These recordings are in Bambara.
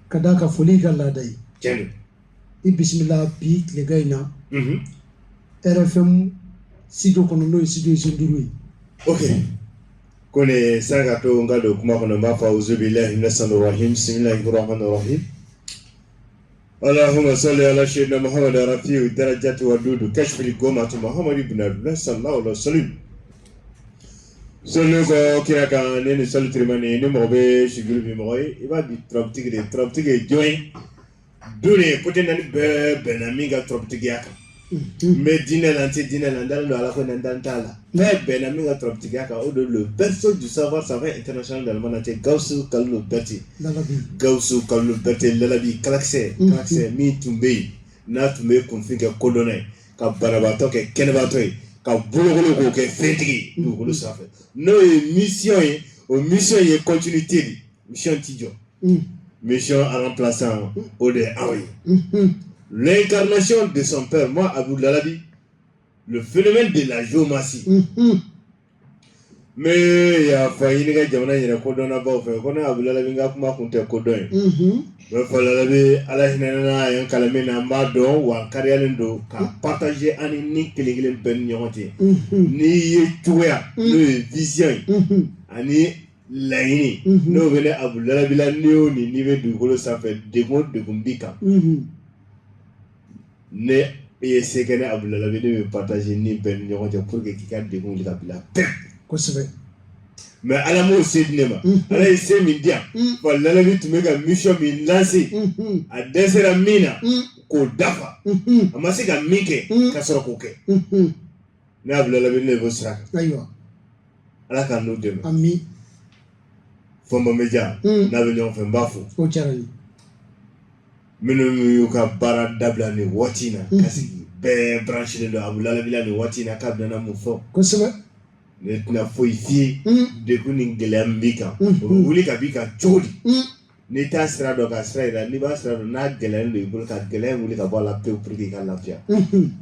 Kadaka foli kala dai. Jalo. Bismillah bi legaina. RFM sido kono no sido isunduru. Okay. Kone sanga to ngado kuma kono mafa uzubillahi minasanir rahim. Bismillahir rahmanir rahim. Allahumma salli ala sayyidina Muhammad rafi'u darajati wa dudu kashfil gomatu Muhammad ibn Abdullah sallallahu alaihi wasallam. Solo ko kiraka nene solo trimani ne mobe shigulu bi moy iba di troptige join dune kote nani be benamiga troptige aka medina lanti dina landalo ala ko nandantala me benamiga troptige aka o le berceau du savoir international dans le monde entier Gausu Kallu Berti lalabi kalakse mi tumbe na tumbe konfiga kolonai ka barabato ke kenebato ka bologolo ko ke fetigi dugolo safe no mission est continuité mission tidjo mission en remplaçant Ode Aoui l'incarnation de son père moi Abou Lalabi le phénomène de la géomatie mais ya faini ga jamana yira ko dona ba fe ko na Abou Lalabi nga kuma kunte ko don me fa Lalabi ala hinana yan kalamena ma don wa karyalendo ka partager ani ni kelegele ben nyoti ni yetuya no vision ani laini no vele Abou Lalabi la ni ve du golo ça fait de gumbika ne et c'est que Abou Lalabi de partager ni ben nyoti pour que kika de gumbi la bila mais à la mot c'est nema ala ise mi dia pour Lalabi to make a mission mi lancé a desera mina ko dafa amasi ka mike ka soro ko ke na Abou Lalabi ne vo sra aywa ala ka no dem ami fomba meja na be nyon fe mbafu o charani minu yu ka bara dabla ni watina kasi be branché de Abou Lalabi la ni watina ka dana mu fo ko sema ne tuna foi fi de kuni gelambika wuli ka bika chodi ne ta sra do ka sra ni ba sra do na gelen do ibul ka gelen wuli ka bola pe pour ki ka lafia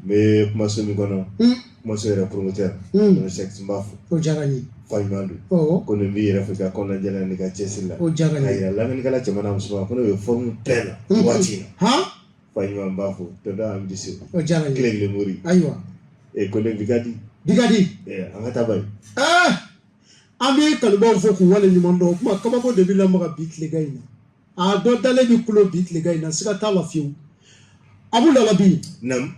mais kuma so mi kono kuma so era promoteur no sex mbafu o jarani faymandu o kono mi era fika kono jela ni ka chesila o jarani ayra la ngani kala chamana musba kono be forme pleine watina ha fayman mbafu to da am disi o jarani klegle muri aywa e kono bigadi angata bay ami kalbo fo ku wala ni mando kuma kama ko debi la maka bit le gaina a do dale bi kulo bit le gaina sika tala fiu Abou Lalabi nam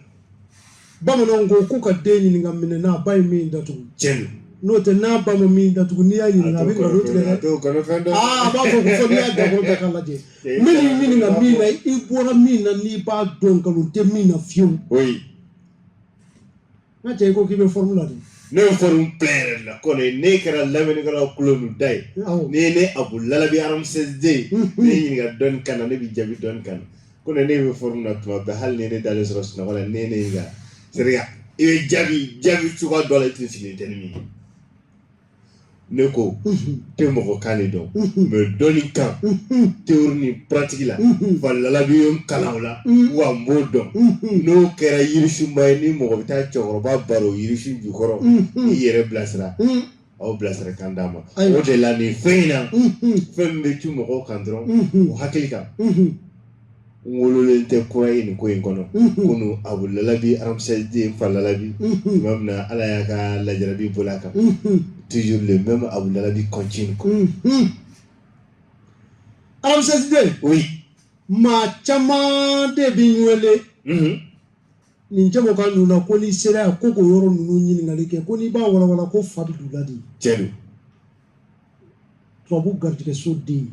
bamano ngo ku ka deni ni ngamine na bay mi ndatu jen no te na ba mo mi ndatu ni ya ni ngabi ngaro tele ba fo ku fo ni ada ko ka kala je mini ngamina I bora mina ni ba don kalu te mina fiu oui na je ko kibe formula de ne forum plaire la kono ne kera lamene kala kulonu dai ne Abou Lalabi aram 16d ne ni ga don kana ne bi jabi don kana kono ne be forum na tuma be hal ne dale ros na wala ne ga seriya e jabi tuka dole tin signi tenmi ne ko te mo ko kanido me doni kan théorie pratique la Abou Lalabi on kalawla wa modon no kera yirishu may ni mo ta choroba baro yirishu jukoro yere blasra o blasra kandama o de la ni feina fembe tu mo ko kandron o hakilika wololente koy ni koy kono kono Abou Lalabi aram 16d Lalabi mamna ala ya ka la jarabi bolaka toujours le même Abou Lalabi continue Ramsès II. Oui. Ma chama de binwele. Ni jamo kan nuna ko ni sera ko ko yoro nunu ɲininkali kɛ ko ni b'a wala ko fa bɛ dula de. Tiɲɛ don. Tubabu garijɛgɛ so den.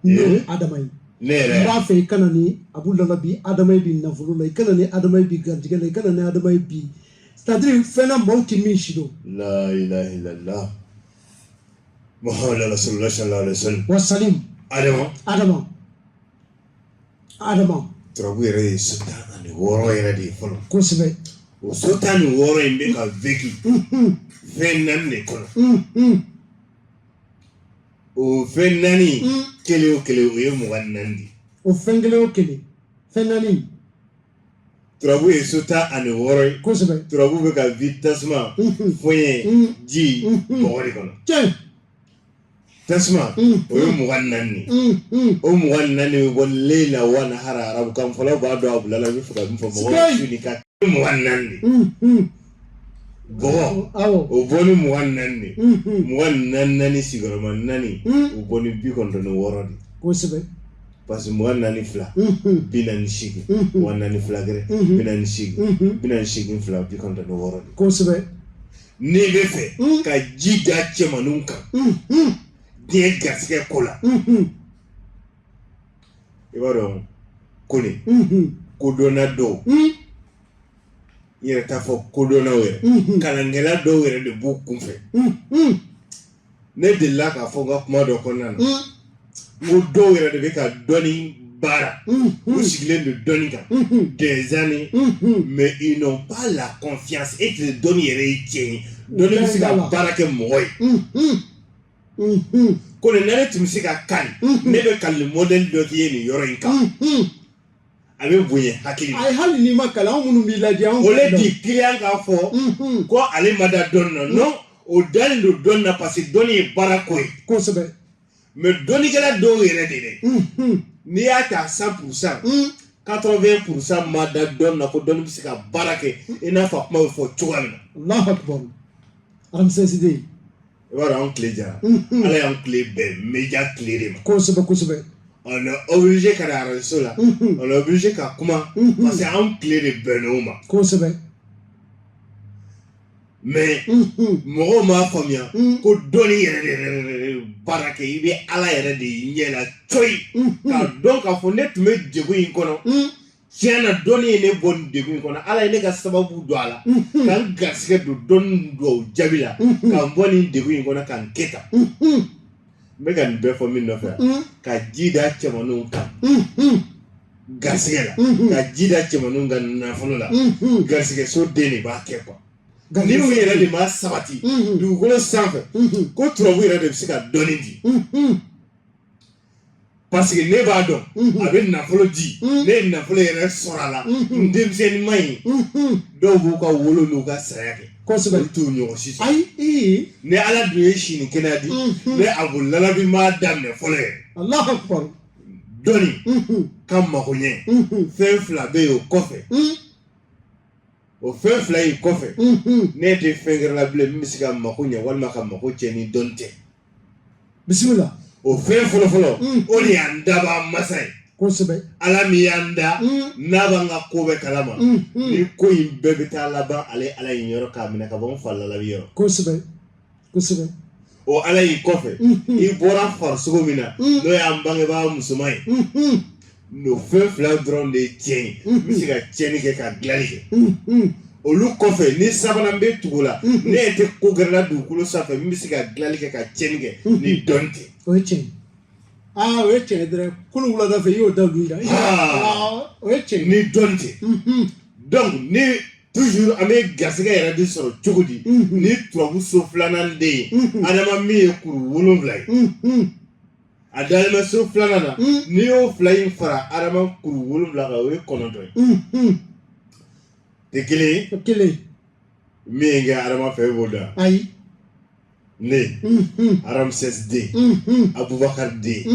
Ne Adama ye. Ne yɛrɛ. N b'a fɛ i kana ni Abu Lalabi Adama ye bi nafolo la i kana ni Adama ye bi garijɛgɛ la i kana ni Adama ye bi c'est-à-dire fɛn na maaw tɛ min si dɔn. La ilaha illallah. Muhammad Rasulullah sallallahu alaihi wasallam. Wa salim. Adama. Turabu yɛrɛ ye so 16 yɛrɛ de ye fɔlɔ. Kosɛbɛ. O so 16 in bɛ ka vécu fɛn 4 de kɔnɔ. O fɛn 4 kelen o kelen o ye 24 de. O fɛn kelen o kelen fɛn 4. Turabu ye so 16 ye. Kosɛbɛ. Turabu bɛ ka vi tasuma foɲɛ ji bɔgɔ de kɔnɔ. Tiɲɛ. Tasuma o ye 24 de. O 24 bɛ bɔ leila wa nahara arabukan fɔlɔ b'a dɔn Abu Lalabi bɛ fɛ ka min fɔ mɔgɔw su ni ka 24 de. Bɔgɔ o bɔ ni 24 de. 24 sigiyɔrɔma 4 o bɔ ni 96 de. Kosɛbɛ. Parce que 24 fila 48 24 fila gɛrɛ 48 48 fila 96 de. Kosɛbɛ. Ne bɛ fɛ ka ji da cɛmaninw kan. Diɲɛ garisɛgɛ ko la. I b'a dɔn Kone kodɔnna dɔw i yɛrɛ t'a fɔ kodɔnnaw yɛrɛ kalankɛla dɔw yɛrɛ de b'u kunfɛ. Ne delila k'a fɔ n ka kuma dɔ kɔnɔna na ko dɔw yɛrɛ de bɛ ka dɔnni baara u sigilen don dɔnni kan des années mais ils n'ont pas la confiance et que dɔnni yɛrɛ ye tiɲɛ ye dɔnni bɛ se ka baara kɛ mɔgɔ ye. Ko ne tun bɛ se ka kali ne bɛ kali modèle dɔ k'i ye nin yɔrɔ in kan a bɛ bonya hakili ma. Ayi hali n'i ma kalan anw minnu b'i lajɛ anw. O le di client k'a fɔ ko ale ma da dɔnni na non o dalen don dɔnni na parce que dɔnni ye baara ko ye. Kosɛbɛ. mais dɔnnikɛla dɔw yɛrɛ de dɛ n'i y'a ta 100% 80% ma da dɔnni na ko dɔnni bɛ se ka baara kɛ i n'a fɔ a kuma bɛ fɔ cogoya min na. Allahu akbar. Ramsès II. I b'a dɔn an tile jara ala y'an tile bɛɛ média tile de ma. Kosɛbɛ kosɛbɛ. On est obligé ka na radio la on est obligé ka kuma parce que an tile de bɛnn'o ma. Kosɛbɛ. mais mɔgɔw m'a faamuya ko dɔnni yɛrɛ de baara kɛ i bɛ ala yɛrɛ de ɲɛ la coyi k'a dɔn k'a fɔ ne tun bɛ degun in kɔnɔ tiɲɛ na dɔnni ye ne bɔ nin degun in kɔnɔ ala ye ne ka sababu don a la ka n garisɛgɛ don dɔnni dɔw jaabi la ka n bɔ nin degun in kɔnɔ ka n kɛ tan n bɛ ka nin bɛɛ fɔ min nɔfɛ ka ji da cɛmaninw kan garisɛgɛ la ka ji da cɛmaninw kan nafolo la garisɛgɛ so den de b'a kɛ quoi. Ni u yɛrɛ de ma sabati dugukolo sanfɛ ko turabu yɛrɛ de bɛ se ka dɔnni di parce que ne b'a dɔn a bɛ nafolo di ne ye nafolo yɛrɛ sɔrɔ a la n denmisɛnnin ma ɲi dɔw b'u ka wolo n'u ka saya kɛ kosɛbɛ olu t'u ɲɔgɔn si sɔrɔ ayi ni ala dun ye sini kɛnɛya di ne Abu Lalabi m'a daminɛ fɔlɔ yɛrɛ. Allahu akbar. Dɔnni ka mago ɲɛ fɛn fila bɛ yen o kɔfɛ. O fɛn fila in kɔfɛ ne tɛ fɛn gɛrɛ la bilen min bɛ se ka mako ɲɛ walima ka mako cɛ ni dɔnni tɛ. Bisimila. O fɛn fɔlɔfɔlɔ o de y'an daba masa ye. Kosɛbɛ. Ala min y'an da n'a b'an ka ko bɛɛ kalama ni ko in bɛɛ bɛ taa laban ale ala in yɔrɔ k'a minɛ ka bɔ n fa Lalabi yɔrɔ. Kosɛbɛ kosɛbɛ. O ala in kɔfɛ i bɔra farisogo min na n'o y'an bangebaa musoman ye. No fɛn fila dɔrɔn de ye tiɲɛ ye n bɛ se ka tiɲɛni kɛ ka dilanni kɛ. Olu kɔfɛ ni sabanan bɛ tugu la ne yɛrɛ tɛ ko gɛrɛ la dugukolo sanfɛ min bɛ se ka dilanni kɛ ka tiɲɛni kɛ ni dɔnni tɛ. O ye tiɲɛ. O ye tiɲɛ dɛrɛ kolo wulada fɛ i y'o da olu la. O ye tiɲɛ. Ni dɔnni tɛ. donc ni toujours an bɛ garisɛgɛ yɛrɛ de sɔrɔ cogo di ni turabu so filanan de ye adama min ye kuru 7 ye. A dalen bɛ so filanan na n'i y'o fila in fara adama kuru 7 kan o ye 9 ye. Tɛ kelen ye. Kelen. Min ye kɛ adama fɛ e b'o dɔn. Ayi. Ne Ramsès II Abubakar II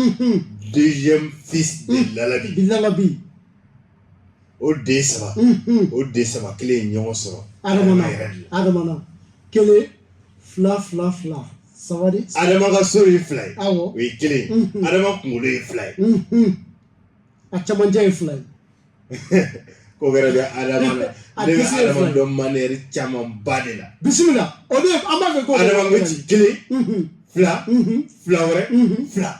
deuxième fils de Lalabi. Lalabi. O den saba o den saba kelen ye ɲɔgɔn sɔrɔ. Adama na kelen fila Savadi. Adama ka so ye fila ye. Awɔ. O ye kelen ye. Adama kunkolo ye fila ye. A camancɛ ye fila ye. Ko wɛrɛ bɛ Adama la. Ne bɛ Adama dɔn manière camanba de la. Bisimila. O de an b'a fɛ ko. Adama bɛ ci kelen. Fila. Fila wɛrɛ. Fila.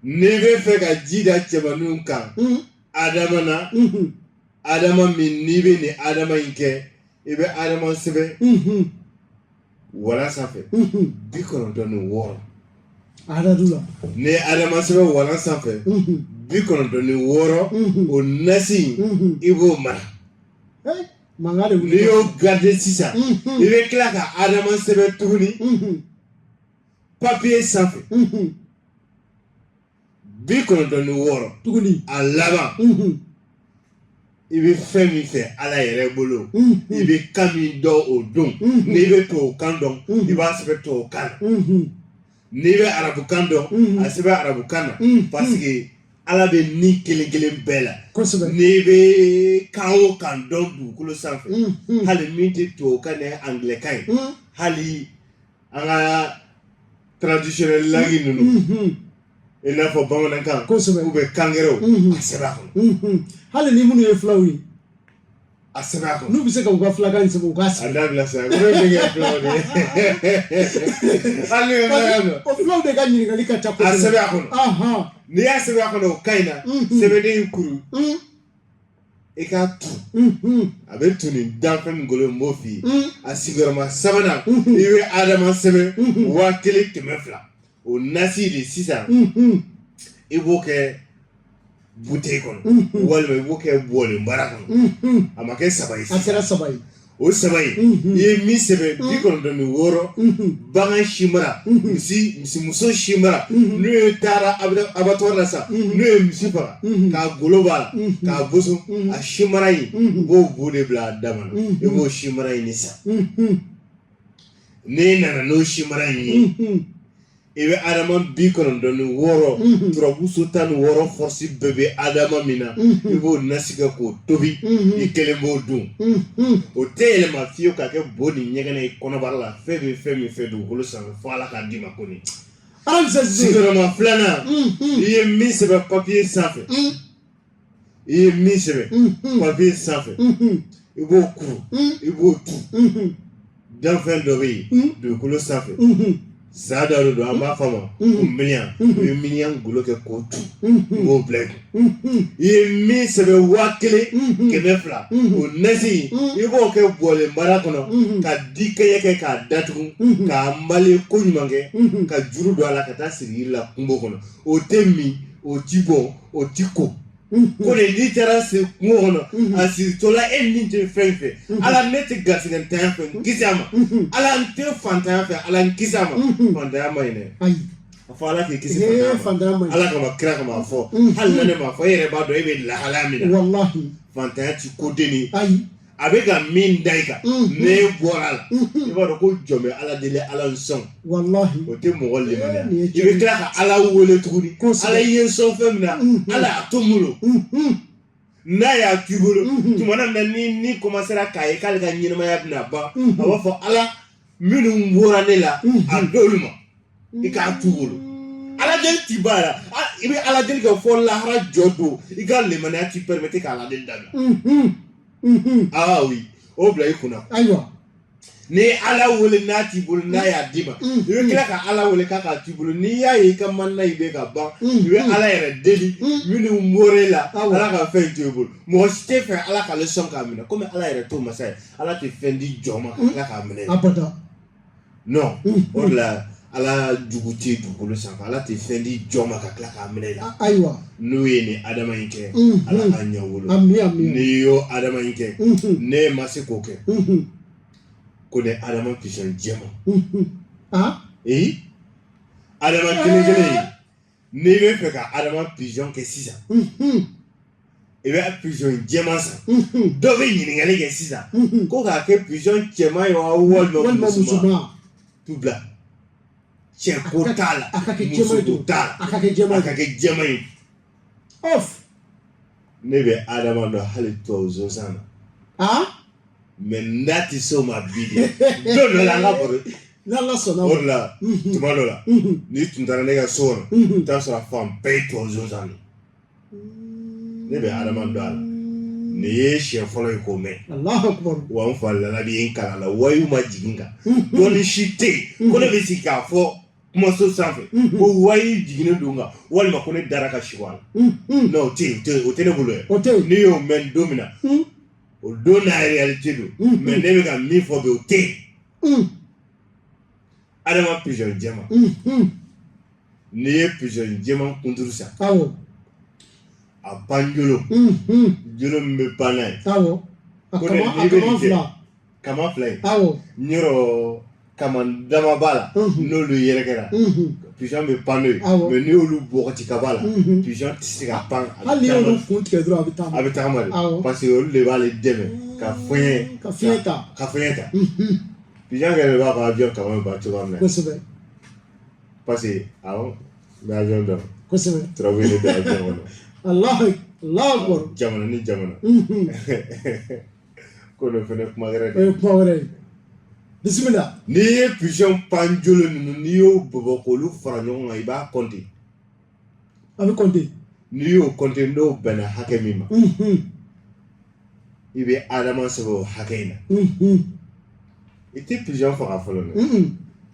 N'i bɛ fɛ ka ji da cɛmaninw kan. Adama na. Adama min n'i bɛ nin Adama in kɛ i bɛ Adama sɛbɛn. Walan sanfɛ 96. Adadula. Ni Adama sɛbɛn walan sanfɛ 96 o nasi i b'o mara. N'i y'o garder sisan i bɛ tila ka Adama sɛbɛn tuguni papier sanfɛ 96 tuguni a laban i bɛ fɛn min fɛ Ala yɛrɛ bolo i bɛ kan min dɔn o don n'i bɛ tubabukan dɔn i b'a sɛbɛn tubabukan na n'i bɛ arabukan dɔn a sɛbɛn arabukan na parce que Ala bɛ ni kelen kelen bɛɛ la n'i bɛ kan o kan dɔn dugukolo sanfɛ hali min tɛ tubabukan ni angilɛkan ye hali an ka traditionnel langue ninnu i n'a fɔ bamanankan ou bien kangɛrɛw a sɛbɛn a kɔnɔ. Hali ni minnu ye fulaw ye a sɛbɛn a kɔnɔ n'u bɛ se ka u ka filakan sɛbɛn u k'a sɛbɛn. a dabila sa ko ne bɛ kɛ fulaw de ye hali ni o fulaw de ka ɲininkali ka ca kosɛbɛ. a sɛbɛn a kɔnɔ n'i y'a sɛbɛn a kɔnɔ o ka ɲi na sɛbɛnden in kuru i k'a tu a bɛ tu nin danfɛn min golo n b'o f'i ye a sigiyɔrɔma 3nan i bɛ Adama sɛbɛn 1200 o nasi de sisan i b'o kɛ bouteille kɔnɔ walima i b'o kɛ bɔɔlenbara kɔnɔ a ma kɛ 3 ye sisan. A kɛra 3 ye. O 3 ye i ye min sɛbɛn 96 bagan si mara misimuso si mara n'u ye taara abattoir la sa n'u ye misi faga k'a golo b'a la k'a boson a si mara in b'o bo de bila a dama na i b'o si mara in de san n'i nana n'o si mara in ye i bɛ Adama 96 turabu so 16 force bɛɛ bɛ Adama min na i b'o nasi kɛ k'o tobi i kelen b'o dun o tɛ yɛlɛma fiyewu ka kɛ bo ni ɲɛgɛnɛ ye kɔnɔbara la fɛn bɛ fɛn min fɛ dugukolo sanfɛ fo Ala k'a d'i ma ko nin sigiyɔrɔma 2nan i ye min sɛbɛn papier sanfɛ i ye min sɛbɛn papier sanfɛ i b'o kuru i b'o tu danfɛn dɔ bɛ yen dugukolo sanfɛ saa dɔ de don an b'a fɔ a ma ko miliyan i ye miliyan golo kɛ k'o tu i b'o bila i kun i ye min sɛbɛn 1200 o nasi i b'o kɛ bɔɔlenbara kɔnɔ ka dikɛɲɛ kɛ k'a datugu k'a male ko ɲuman kɛ ka juru don a la ka taa siri yiri la kungo kɔnɔ o tɛ min o ti bɔn o ti ko ko de n'i taara se kungo kɔnɔ a siritɔla e min tɛ fɛn fɛ Ala ne tɛ garisɛgɛntanya fɛ n kisi a ma Ala n tɛ fantanya fɛ Ala n kisi a ma fantanya ma ɲi dɛ a fɔ Ala k'i kisi fantanya ma Ala kama kira kama a fɔ hali na ne m'a fɔ e yɛrɛ b'a dɔn e bɛ lahalaya min na fantanya ti ko denni a bɛ ka min da i kan ne bɔra la i b'a dɔn ko jɔn bɛ Ala deli Ala n sɔn o tɛ mɔgɔ limaniya i bɛ tila ka Ala wele tuguni Ala ye n sɔn fɛn min na Ala y'a to n bolo n'a y'a to i bolo tuma na ni commencera k'a ye k'ale ka ɲɛnamaya bɛna ban a b'a fɔ Ala minnu bɔra ne la a d'olu ma i k'a t'u bolo Ala deli t'i ba la i bɛ Ala deli kɛ fɔ lahara jɔ don i ka limaniya t'i permettre k'a deli dabila. Ah oui, o bila i kunna. Ayiwa. Ni Ala wele n'a t'i bolo n'a y'a d'i ma i bɛ tila ka Ala wele k'a k'a t'i bolo n'i y'a ye i ka manina i bɛ ka ban i bɛ Ala yɛrɛ deli minnu mor'e la Ala ka fɛn to i bolo mɔgɔ si tɛ fɛ Ala k'ale sɔn k'a minɛ komi Ala yɛrɛ t'o masa ye Ala tɛ fɛn di jɔn ma ka tila k'a minɛ. Abada. Non o de la Ala jugu tɛ dugukolo sanfɛ Ala tɛ fɛn di jɔn ma ka tila k'a minɛ i la. Ayiwa. N'o ye nin Adama in kɛ Ala k'a ɲɛ wolo n'i y'o Adama in kɛ ne ma se k'o kɛ ko ne Adama pigeon jɛman Adama kelen kelen n'i bɛ fɛ ka Adama pigeon kɛ sisan i bɛ pigeon jɛman san dɔ bɛ ɲininkali kɛ sisan ko k'a kɛ pigeon cɛman ye walima musoman tu bila cɛ ko t'a la muso ko t'a la a ka kɛ jɛman ye ne bɛ Adama dɔn hali tubabu zonsan na mais n'a tɛ se o ma bi de don dɔ la an ka baro n'Allah sɔnna o de la tuma dɔ la n'i tun taara ne ka so kɔnɔ i bɛ taa sɔrɔ a fan bɛɛ ye tubabu zonzan de ne bɛ adama dɔn a la nin ye siɲɛ fɔlɔ ye k'o mɛn Allahu akbar wa n fa lala bi n kalan la wayiw ma jigin kan dɔɔni si tɛ yen ko ne bɛ sigi k'a fɔ kumaso sanfɛ ko wayi jiginnen don kan walima ko ne dara ka sigo a la non o tɛ yen o tɛ ne bolo yɛrɛ o tɛ yen n'i y'o mɛn don min na o don n'a réalité don mais ne bɛ ka min fɔ bi o tɛ yen adama pigeon jɛman n'i ye pigeon jɛman kunturu san awɔ a banjolo jolo min bɛ ban n'a ye awɔ a ko ne kama n'i bɛ nin kɛ fila kama fila in awɔ yɔrɔ kama dama b'a la n'olu yɛrɛkɛra pigeon bɛ pan n'o ye mais n'i y'olu bɔgɔti ka b'a la pigeon tɛ se ka pan hali n'i y'olu kun tigɛ dɔrɔn a bɛ tagama de parce que olu de b'ale dɛmɛ ka fiɲɛ ta pigeon kɛrɛ de b'a fɔ avion kama bɛ ban cogoya min na kosɛbɛ parce que awɔ n bɛ avion dɔn kosɛbɛ turabu ne bɛ avion kɔnɔ Allahu akbar jamana ni jamana ko n'o fɛnɛ kuma wɛrɛ o ye kuma wɛrɛ ye bisimila n'i ye pigeon pan jolo ninnu n'i y'o bɔbɔ k'olu fara ɲɔgɔn kan i b'a compter a bɛ compter n'i y'o compter n'o bɛnna hakɛ min ma i bɛ adama sɛbɛn o hakɛ in na i tɛ pigeon faga fɔlɔ dɛ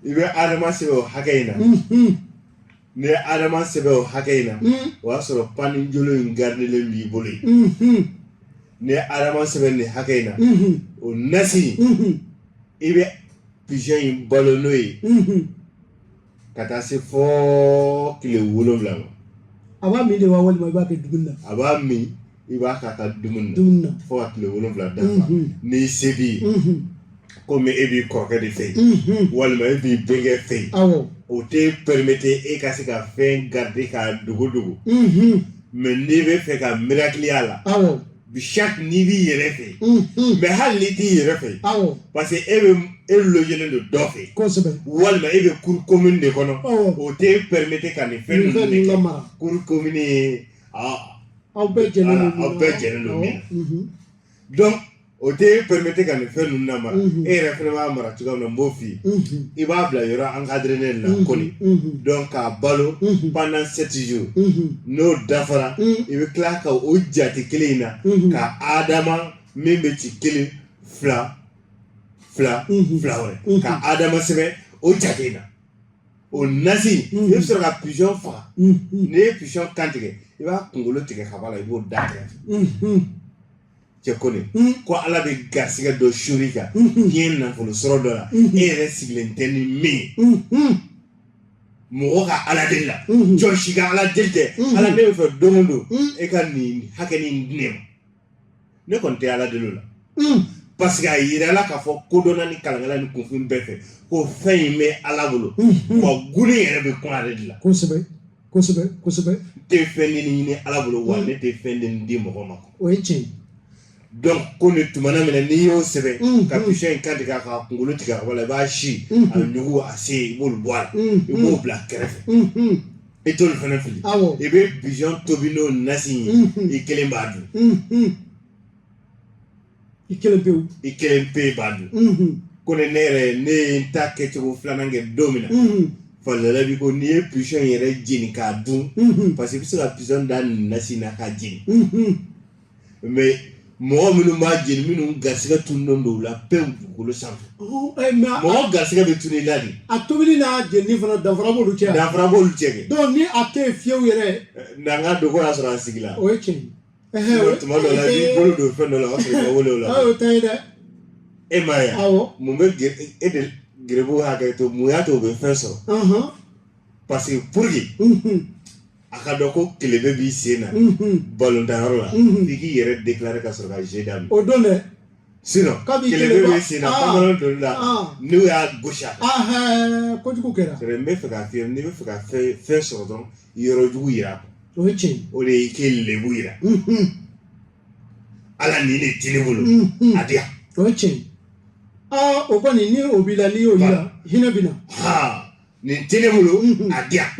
i bɛ adama sɛbɛn o hakɛ in na n'i ye adama sɛbɛn o hakɛ in na o y'a sɔrɔ pani jolo in gardelen b'i bolo yen n'i ye adama sɛbɛn nin hakɛ in na o nasi i bɛ pigeon in balo n'o ye ka taa se fɔ tile 7 ma a b'a min de wa walima i b'a kɛ dumuni na a b'a min i b'a k'a ka dumuni na fo ka tile 7 dafa n'i se b'i ye komi e b'i kɔrɔkɛ de fɛ yen walima e b'i denkɛ fɛ yen awɔ o tɛ permettre e ka se ka fɛn garder k'a dogo mais n'i bɛ fɛ ka miracle a la awɔ chaque n'i b'i yɛrɛ fɛ mais hali n'i t'i yɛrɛ fɛ awɔ parce que e logelen don dɔ fɛ kosɛbɛ walima e bɛ cour commune de kɔnɔ o tɛ permettre ka nin fɛn ninnu de kɛ lamara cour commune aw bɛɛ jɛnnen don min na donc o tɛ permettre ka nin fɛn ninnu lamara e yɛrɛ fɛnɛ b'a mara cogoya min na n b'o f'i ye i b'a bila yɔrɔ encadré la kɔni donc k'a balo pendant 7 jours n'o dafara i bɛ tila ka o jate kelen in na ka adama min bɛ ci 1 2 wɛrɛ ka adama sɛbɛn o jate in na o nasi i bɛ sɔrɔ ka pigeon faga n'i ye pigeon kan tigɛ i b'a kunkolo tigɛ ka bɔ a la i b'o da kɛrɛfɛ cɛ ko ne ko ala bɛ garisɛgɛ dɔ suri kan diɲɛ nafolo sɔrɔ dɔ la e yɛrɛ sigilen tɛ ni min ye mɔgɔ ka ala deli la jɔn si ka ala deli tɛ ala ne bɛ fɛ don o don e ka nin hakɛ nin di ne ma ne kɔni tɛ ala deli o la parce que a yira la k'a fɔ kodɔnna ni kalankɛla ni kunfin bɛɛ fɛ ko fɛn in bɛ ala bolo wa guni yɛrɛ bɛ kun ale de la kosɛbɛ kosɛbɛ tɛ fɛn ɲini ala bolo wa ne tɛ fɛn den di mɔgɔ ma o ye tiɲɛ donc ko ne tumana minɛ n'i y'o sɛbɛn ka pigeon in kan tigɛ k'a kunkolo tigɛ wala i b'a si a ɲugu a se i b'olu bɔ a la i b'o bila kɛrɛfɛ i t'olu fɛnɛ fili i bɛ pigeon tobi n'o nasi ye i kelen b'a dun i kelen pe b'a dun ko ne yɛrɛ ne ye n ta kɛcogo filanan kɛ don min na falala bi ko n'i ye pigeon yɛrɛ jeni k'a dun parce que i bɛ se ka pigeon da nin nasi na k'a jeni mais mɔgɔ minnu b'a jeni minnu garisɛgɛ tunnen don u la pewu dugukolo sanfɛ mɔgɔ garisɛgɛ bɛ tunu i la de a tobili n'a jenini fana danfara b'olu cɛ kɛ donc ni a tɛ yen fiyewu yɛrɛ n'an ka dogo y'a sɔrɔ a sigila o ye tiɲɛ ye tuma dɔ la i b'i bolo don fɛn dɔ la o y'a sɔrɔ i ma wele o la o tɛ ye dɛ e ma ye mun bɛ e de gerebu hakɛ to mun y'a to o bɛ fɛn sɔrɔ parce que pour que a ka dɔn ko kelebe b'i sen na balontan yɔrɔ la f'i k'i yɛrɛ déclarer ka sɔrɔ ka jeu daminɛ o don dɛ sinon kelebe b'i sen na pantalon donni la n'u y'a gosi a kan kojugu kɛra n bɛ fɛ k'a f'i ye n'i bɛ fɛ ka fɛn sɔrɔ dɔrɔn yɔrɔ jugu yira o ye tiɲɛ o de ye k'e lebu yira ala nin de tɛ ne bolo a di yan o ye tiɲɛ o kɔni ni o b'i la n'i y'o yira hinɛ bɛ na nin tɛ ne bolo a di yan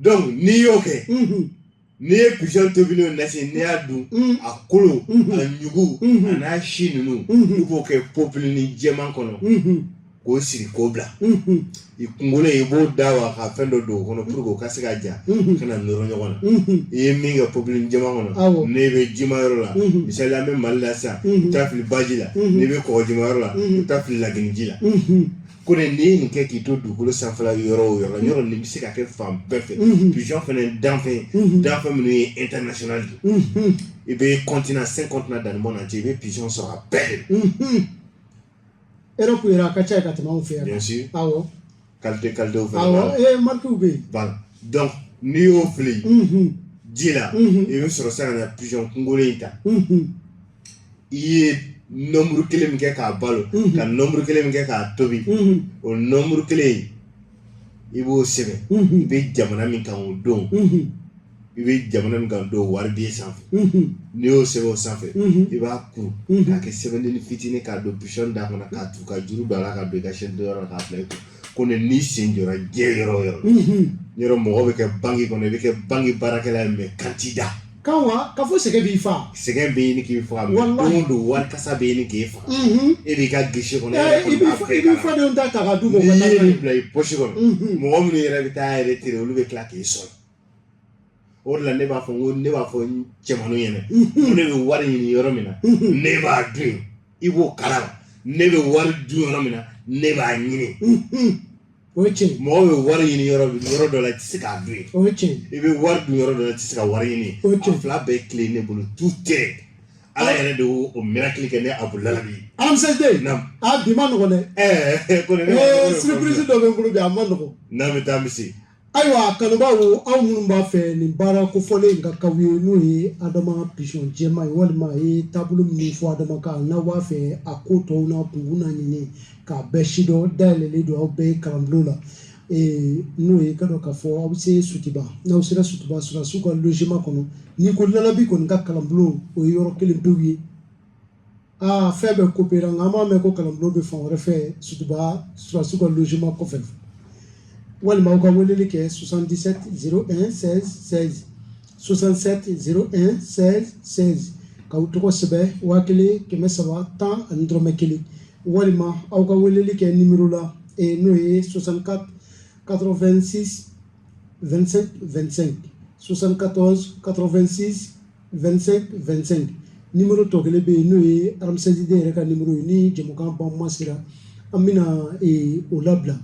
donc n'i y'o kɛ n'i ye pigeon tobili o nasi n'i y'a dun a kolo a ɲugu a n'a si ninnu i b'o kɛ popili ni jɛman kɔnɔ k'o siri k'o bila i kunkolo i b'o da wa ka fɛn dɔ don o kɔnɔ pour que o ka se ka ja ka na nɔrɔ ɲɔgɔn na i ye min kɛ popili ni jɛman kɔnɔ n'i bɛ jima yɔrɔ la misali an bɛ Mali la sisan i bɛ taa fili baji la n'i bɛ kɔgɔjima yɔrɔ la i bɛ taa fili laginiji la ko n'i ye nin kɛ k'i to dugukolo sanfɛla yɔrɔ o yɔrɔ yɔrɔ nin bɛ se ka kɛ fan bɛɛ fɛ pigeon fana danfɛn minnu ye international i bɛ continent 5 continents dans le monde entier i bɛ pigeon sɔrɔ a bɛɛ de Europe yɛrɛ a ka ca ka tɛmɛ anw fɛ yan. Bien sûr. Awɔ. Qualité o fɛ. Awɔ marquew bɛ yen. Voilà. Donc n'i y'o fili ji la i bɛ sɔrɔ sisan ka na pigeon kunkolo in ta i ye nombre kelen min kɛ k'a balo ka nombre kelen min kɛ k'a tobi o nombre kelen i b'o sɛbɛn i bɛ jamana min kan o don i bɛ jamana min kan o don wari b'i sanfɛ n'i y'o sɛbɛn o sanfɛ i b'a kuru k'a kɛ sɛbɛnni fitinin k'a don pigeon da kɔnɔ k'a tu ka juru don a la ka don i ka chaîne de yɔrɔ la k'a bila i kun ko n'i sen jɔra diɲɛ yɔrɔ o yɔrɔ mɔgɔ bɛ kɛ banque kɔnɔ i bɛ kɛ banque baarakɛla ye mais kan t'i da. Kan wa k'a fɔ sɛgɛn b'i fa. Sɛgɛn bɛ ɲini k'i faga mais don o don wari kasa bɛ ɲini k'i faga e b'i ka guichet kɔnɔ i b'i fadenw ta k'a ka du mɔgɔ n'i ye nin bila i poche kɔnɔ mɔgɔ minnu yɛrɛ bɛ taa retraite olu bɛ tila k'i sɔrɔ o de la ne b'a fɔ cɛmanninw ɲɛna ko ne bɛ wari ɲini yɔrɔ min na ne b'a dun i b'o kalama ne bɛ wari dun yɔrɔ min na ne b'a ɲini. O ye tiɲɛ. Mɔgɔ bɛ wari ɲini yɔrɔ dɔ la i tɛ se k'a dun. O ye tiɲɛ. I bɛ wari dun yɔrɔ dɔ la i tɛ se ka wari ɲini. O ye tiɲɛ. A fila bɛɛ tile ne bolo tout est. Ala yɛrɛ de y'o miracle kɛ ne Abu Lalabi. Ramsey Naam. Bi ma nɔgɔn dɛ. Ko ne surprise dɔ bɛ n bolo bi a ma nɔgɔn. N'an bɛ taa misi. Ayiwa kanubaw aw minnu b'a fɛ nin baara kofɔlen in ka k'aw ye n'o ye Adama pigeon jɛman ye walima a ye taabolo min fɔ Adama kan n'aw b'a fɛ a ko tɔw n'a kungun n'a ɲini k'a bɛɛ sidɔn dayɛlɛlen don aw bɛɛ ye kalanbulon la n'o ye ka dɔn k'a fɔ aw bɛ se Sotiba n'aw sera Sotiba Surasiw ka logement kɔnɔ n'i ko Lalabi kɔni ka kalanbulon o ye yɔrɔ kelen pewu ye fɛn bɛɛ coupé nka an b'a mɛn ko kalanbulon bɛ fan wɛrɛ fɛ Sotiba Surasiw ka logement kɔfɛ walima aw ka weleli kɛ 77 01 16 16 67 01 16 16 k'aw tɔgɔ sɛbɛn 1310 ani dɔrɔmɛ 1 walima aw ka weleli kɛ numéro la n'o ye 64 86 25 25 74 86 25 25 numéro tɔ kelen bɛ yen n'o ye Ramsey den yɛrɛ ka numéro ye ni jɛmukan ban ma sera an bɛna o labila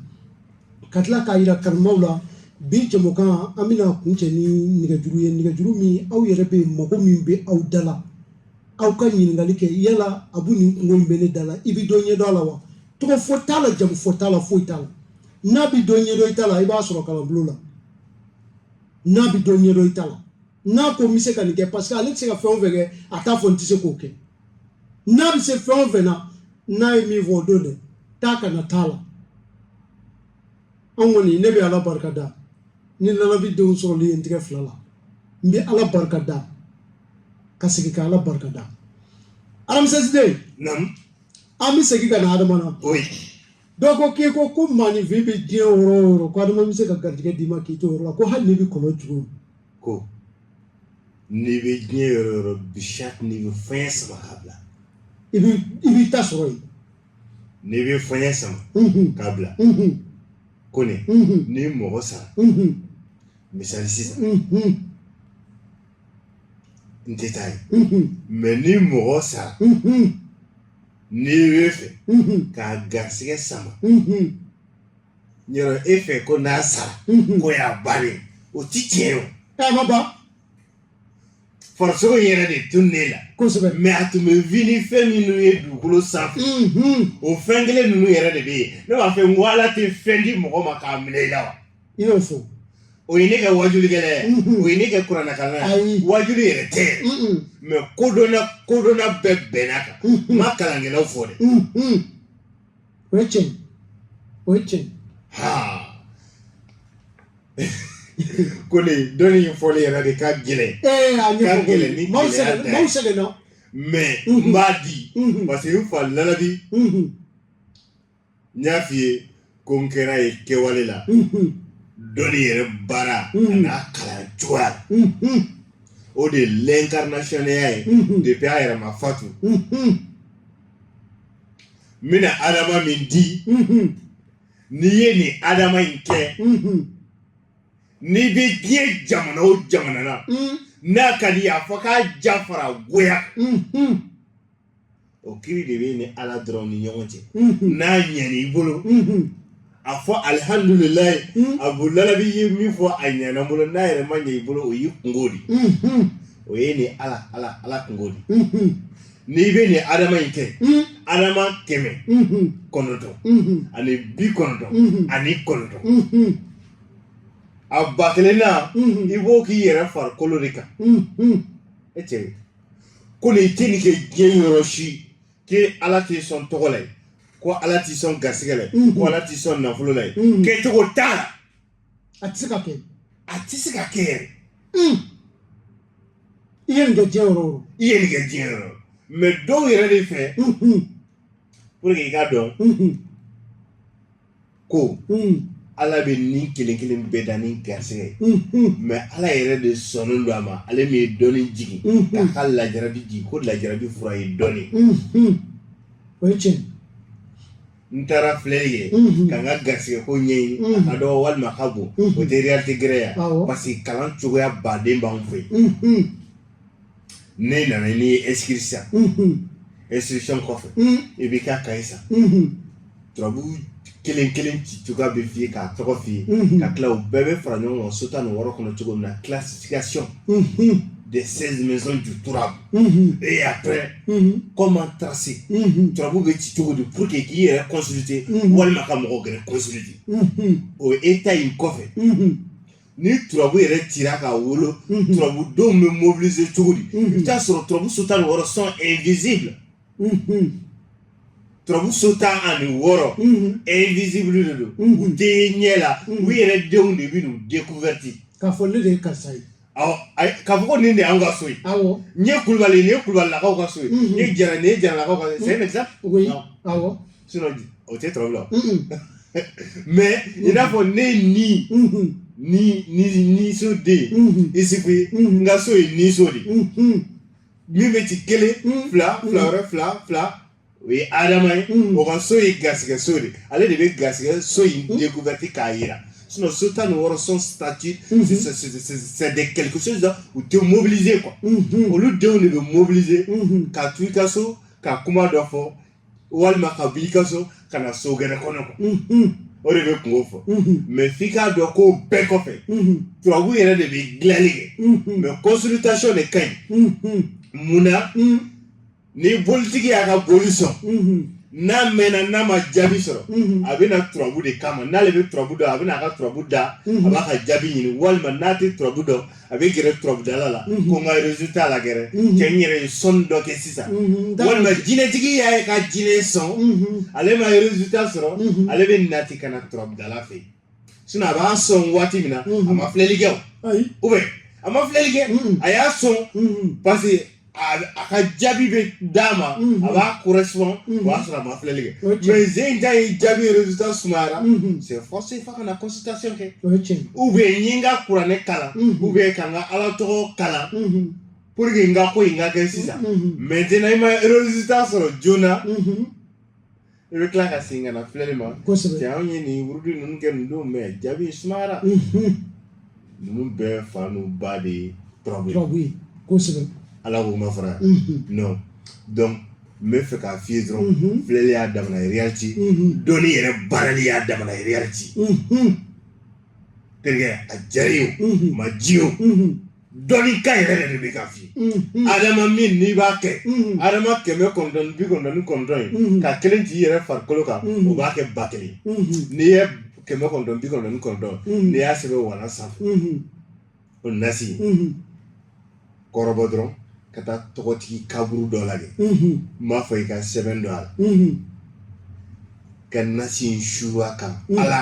ka tila k'a yira kanubaw la bi jɛmukan an bɛna kuncɛ ni nɛgɛjuru ye nɛgɛjuru min aw yɛrɛ bɛ mago min bɛ aw da la aw ka ɲininkali kɛ yala Abu nin kungo in bɛ ne da la i bɛ dɔ ɲɛdɔn a la wa tɔgɔ fɔ t'a la jamu fɔ t'a la foyi t'a la n'a bɛ dɔ ɲɛdɔn i t'a la i b'a sɔrɔ kalanbulon la n'a bɛ dɔ ɲɛdɔn i t'a la n'a ko n bɛ se ka nin kɛ parce que ale tɛ se ka fɛn o fɛn kɛ a t'a fɔ n tɛ se k'o kɛ n'a bɛ se fɛn o fɛn na n'a ye min fɔ o don dɛ taa kana t'a la an kɔni ne bɛ Ala barika da ni Lalabi denw sɔrɔli ye n tigɛ fila la n bɛ Ala barika da ka segin ka Ala barika da Ramsey den an bɛ segin ka na Adama na dɔw ko k'e ko maanifin bɛ diɲɛ yɔrɔ o yɔrɔ ko Adama bɛ se ka garijɛgɛ d'i ma k'i to o yɔrɔ la ko hali n'i bɛ kɔlɔn jugu ko n'i bɛ diɲɛ yɔrɔ o yɔrɔ bi chaque n'i bɛ fɛn sama k'a bila i b'i ta sɔrɔ yen n'i bɛ fɛn sama k'a bila ko ne ni mɔgɔ sara misali sisan n tɛ taa ye mais ni mɔgɔ sara n'i bɛ fɛ k'a garisɛgɛ sama yɔrɔ e fɛ ko n'a sara ko y'a bannen o ti tiɲɛ o. ma ban farisogo yɛrɛ de tun ne la kosɛbɛ mais a tun bɛ vi ni fɛn minnu ye dugukolo sanfɛ o fɛn kelen ninnu yɛrɛ de bɛ yen ne b'a fɛ n ko Ala tɛ fɛn di mɔgɔ ma k'a minɛ i la wa. i y'o fɔ o ye ne kɛ wajulikɛla ye o ye ne kɛ kurannakalana ye wajuli yɛrɛ tɛ mais kodɔnna bɛɛ bɛnna kan n ma kalankɛlaw fɔ dɛ. o ye tiɲɛ o ye tiɲɛ. ko ne dɔnni in fɔli yɛrɛ de ka gɛlɛn ka gɛlɛn ni gɛlɛya da ye mais n b'a di parce que n fa Lalabi n y'a f'i ye ko n kɛra ye kɛwale la dɔnni yɛrɛ baara a n'a kalan cogoya la o de l'incarnation ye depuis a yɛrɛ ma fatu mina adama min di n'i ye nin adama in kɛ n'i bɛ diɲɛ jamana o jamana na n'a ka di ye a fɔ k'a jafara goya o kiri de bɛ ni ala dɔrɔn ni ɲɔgɔn cɛ n'a ɲɛna i bolo a fɔ alihamdulilayi Abu Lalabi ye min fɔ a ɲɛna bolo n'a yɛrɛ ma ɲɛ i bolo o y'i kungo de o ye ni ala kungo de n'i bɛ nin adama in kɛ adama 109 ani 99 ani 9 a 1000 na i b'o k'i yɛrɛ farikolo de kan e cɛ ko nin tɛ nin kɛ diɲɛ yɔrɔ si k'e ala tɛ sɔn tɔgɔ la ye ko ala tɛ sɔn garisɛgɛ la ye ko ala tɛ sɔn nafolo la ye kɛcogo t'a la a tɛ se ka kɛ a tɛ se ka kɛ yɛrɛ i ye nin kɛ diɲɛ yɔrɔ o i ye nin kɛ diɲɛ yɔrɔ mais dɔw yɛrɛ de fɛ pour que i ka dɔn ko ala bɛ nin kelen kelen bɛɛ da ni garisɛgɛ ye mais ala yɛrɛ de sɔnnen don a ma ale min ye dɔnni jigin k'a ka lajarabi jigin ko lajarabi fura ye dɔnni o ye tiɲɛ n taara filɛli kɛ ka n ka garisɛgɛ ko ɲɛɲini a ka dɔgɔ walima a ka bon o tɛ réalité gɛrɛ ya parce que kalan cogoya baden b'anw fɛ yen ne nana ni ye inscrit sisan inscription kɔfɛ i b'i ka kaye san turabu kelen kelen ci cogoya bɛ f'i ye k'a tɔgɔ f'i ye ka tila o bɛɛ bɛ fara ɲɔgɔn kan so tan ni wɔɔrɔ kɔnɔ cogo min na classification des 16 maisons du Tourab et après comment tracer turabu bɛ ci cogo di pour que k'i yɛrɛ consulter walima ka mɔgɔ gɛrɛ consulter o état in kɔfɛ ni turabu yɛrɛ cira ka wolo turabu denw bɛ mobiliser cogo di i bɛ taa sɔrɔ turabu so tan ni wɔɔrɔ sont invisibles turabu so tan ani wɔɔrɔ invisible de don u tɛ ɲɛ la u yɛrɛ denw de bɛ n'u découverti k'a fɔ ne de ye karisa ye awɔ k'a fɔ ko nin de y'anw ka so ye awɔ nin ye Kulibali nin ye Kulibalilakaw ka so ye nin ye Jaralakaw ka so ye c'est un exemple oui awɔ sinon o tɛ turabu la mais i n'a fɔ ne ni so den Isufu ye n ka so ye ni so de min bɛ ci kelen fila o ye adama ye o ka so ye garisɛgɛ so de ale de bɛ garisɛgɛ so in découverte k'a yira sinon so tan ni wɔɔrɔ son statut c'est de quelque chose u tɛ mobiliser quoi olu denw de bɛ mobiliser ka to i ka so ka kuma dɔ fɔ walima ka bɔ i ka so ka na so gɛrɛ kɔnɔ quoi o de bɛ kungo fɔ mais f'i k'a dɔn ko bɛɛ kɔfɛ turabu yɛrɛ de bɛ dilanli kɛ mais consultation de ka ɲi munna ni bolitigi y'a ka boli sɔn n'a mɛnna n'a ma jaabi sɔrɔ a bɛ na turabu de kama n'ale bɛ turabu dɔn a bɛ n'a ka turabu da a b'a ka jaabi ɲini walima n'a tɛ turabu dɔn a bɛ gɛrɛ turabudala la ko n ka résultat lagɛrɛ cɛ n yɛrɛ ye sɔnni dɔ kɛ sisan walima jinɛtigi y'a ye ka jinɛ sɔn ale ma résultat sɔrɔ ale bɛ nati ka na turabudala fɛ sinon a b'a sɔn waati min na a ma filɛli kɛ o ou bien a ma filɛli kɛ a y'a sɔn parce que a ka jaabi bɛ d'a ma a b'a correspond o y'a sɔrɔ a ma filɛli kɛ mais zen ta ye jaabi résultat sumayara c'est forcé f'a ka na consultation kɛ ou bien n ye n ka kuranɛ kalan ou bien ka n ka ala tɔgɔ kalan pour que n ka ko in ka kɛ sisan maintenant i ma résultat sɔrɔ joona i bɛ tila ka segin ka na filɛli ma cɛ anw ye nin wurudu ninnu kɛ nin don mais jaabi sumayara ninnu bɛɛ fa n'u ba de ye turabu ye kosɛbɛ. Ala k'o ma fara non donc n bɛ fɛ k'a f'i ye dɔrɔn filɛli y'a damana ye réalité dɔnni yɛrɛ baarali y'a damana ye réalité terikɛ a jari ye o ma ji o dɔnni ka yɛrɛ de bɛ ka f'i ye adama min n'i b'a kɛ adama 999 ye ka kelen t'i yɛrɛ farikolo kan o b'a kɛ 1000 n'i ye 999 n'i y'a sɛbɛn walan sanfɛ o nasi kɔrɔbɔ dɔrɔn ka taa tɔgɔtigi kaburu dɔ lajɛ n b'a fɔ i ka sɛbɛn dɔ a la ka nasi in suru a kan ala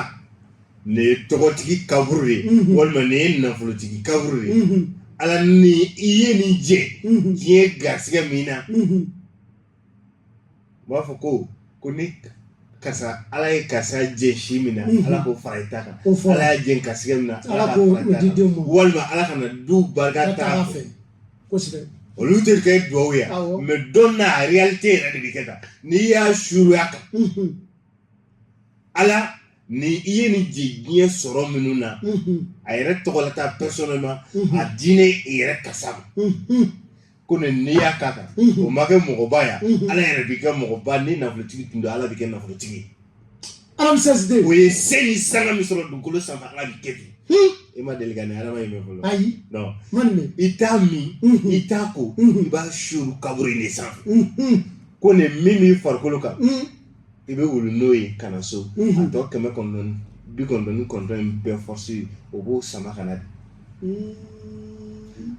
nin ye tɔgɔtigi kaburu de ye walima nin ye nafolotigi kaburu de ye ala ni i ye nin jɛ diɲɛ garisɛgɛ min na n b'a fɔ ko ni karisa ala ye karisa jɛ si min na ala k'o fara i ta kan ala y'a jɛ garisɛgɛ min na ala k'o fara i ta kan walima ala kana du barika t'a fɛ kosɛbɛ olu tɛ kɛ duwawu ye mais don n'a réalité yɛrɛ de bɛ kɛ tan n'i y'a suruya kan ala ni i ye nin diɲɛ sɔrɔ minnu na a yɛrɛ tɔgɔlata personnellement a diinɛ yɛrɛ kasa ma ko n'i y'a k'a kan o ma kɛ mɔgɔba ya ala yɛrɛ bɛ kɛ mɔgɔba ni nafolotigi tun don ala bɛ kɛ nafolotigi alamsɛsiden o ye se ni sanga min sɔrɔ dugukolo sanfɛ ala bɛ kɛ ten i ma deli ka ni adama ye mɛn fɔlɔ ayi non man i t'a min i t'a ko i b'a suru kaburu de sanfɛ ko nin min b'i farikolo kan i bɛ wuli n'o ye ka na so a tɔ 99 in bɛɛ force o b'o sama ka na de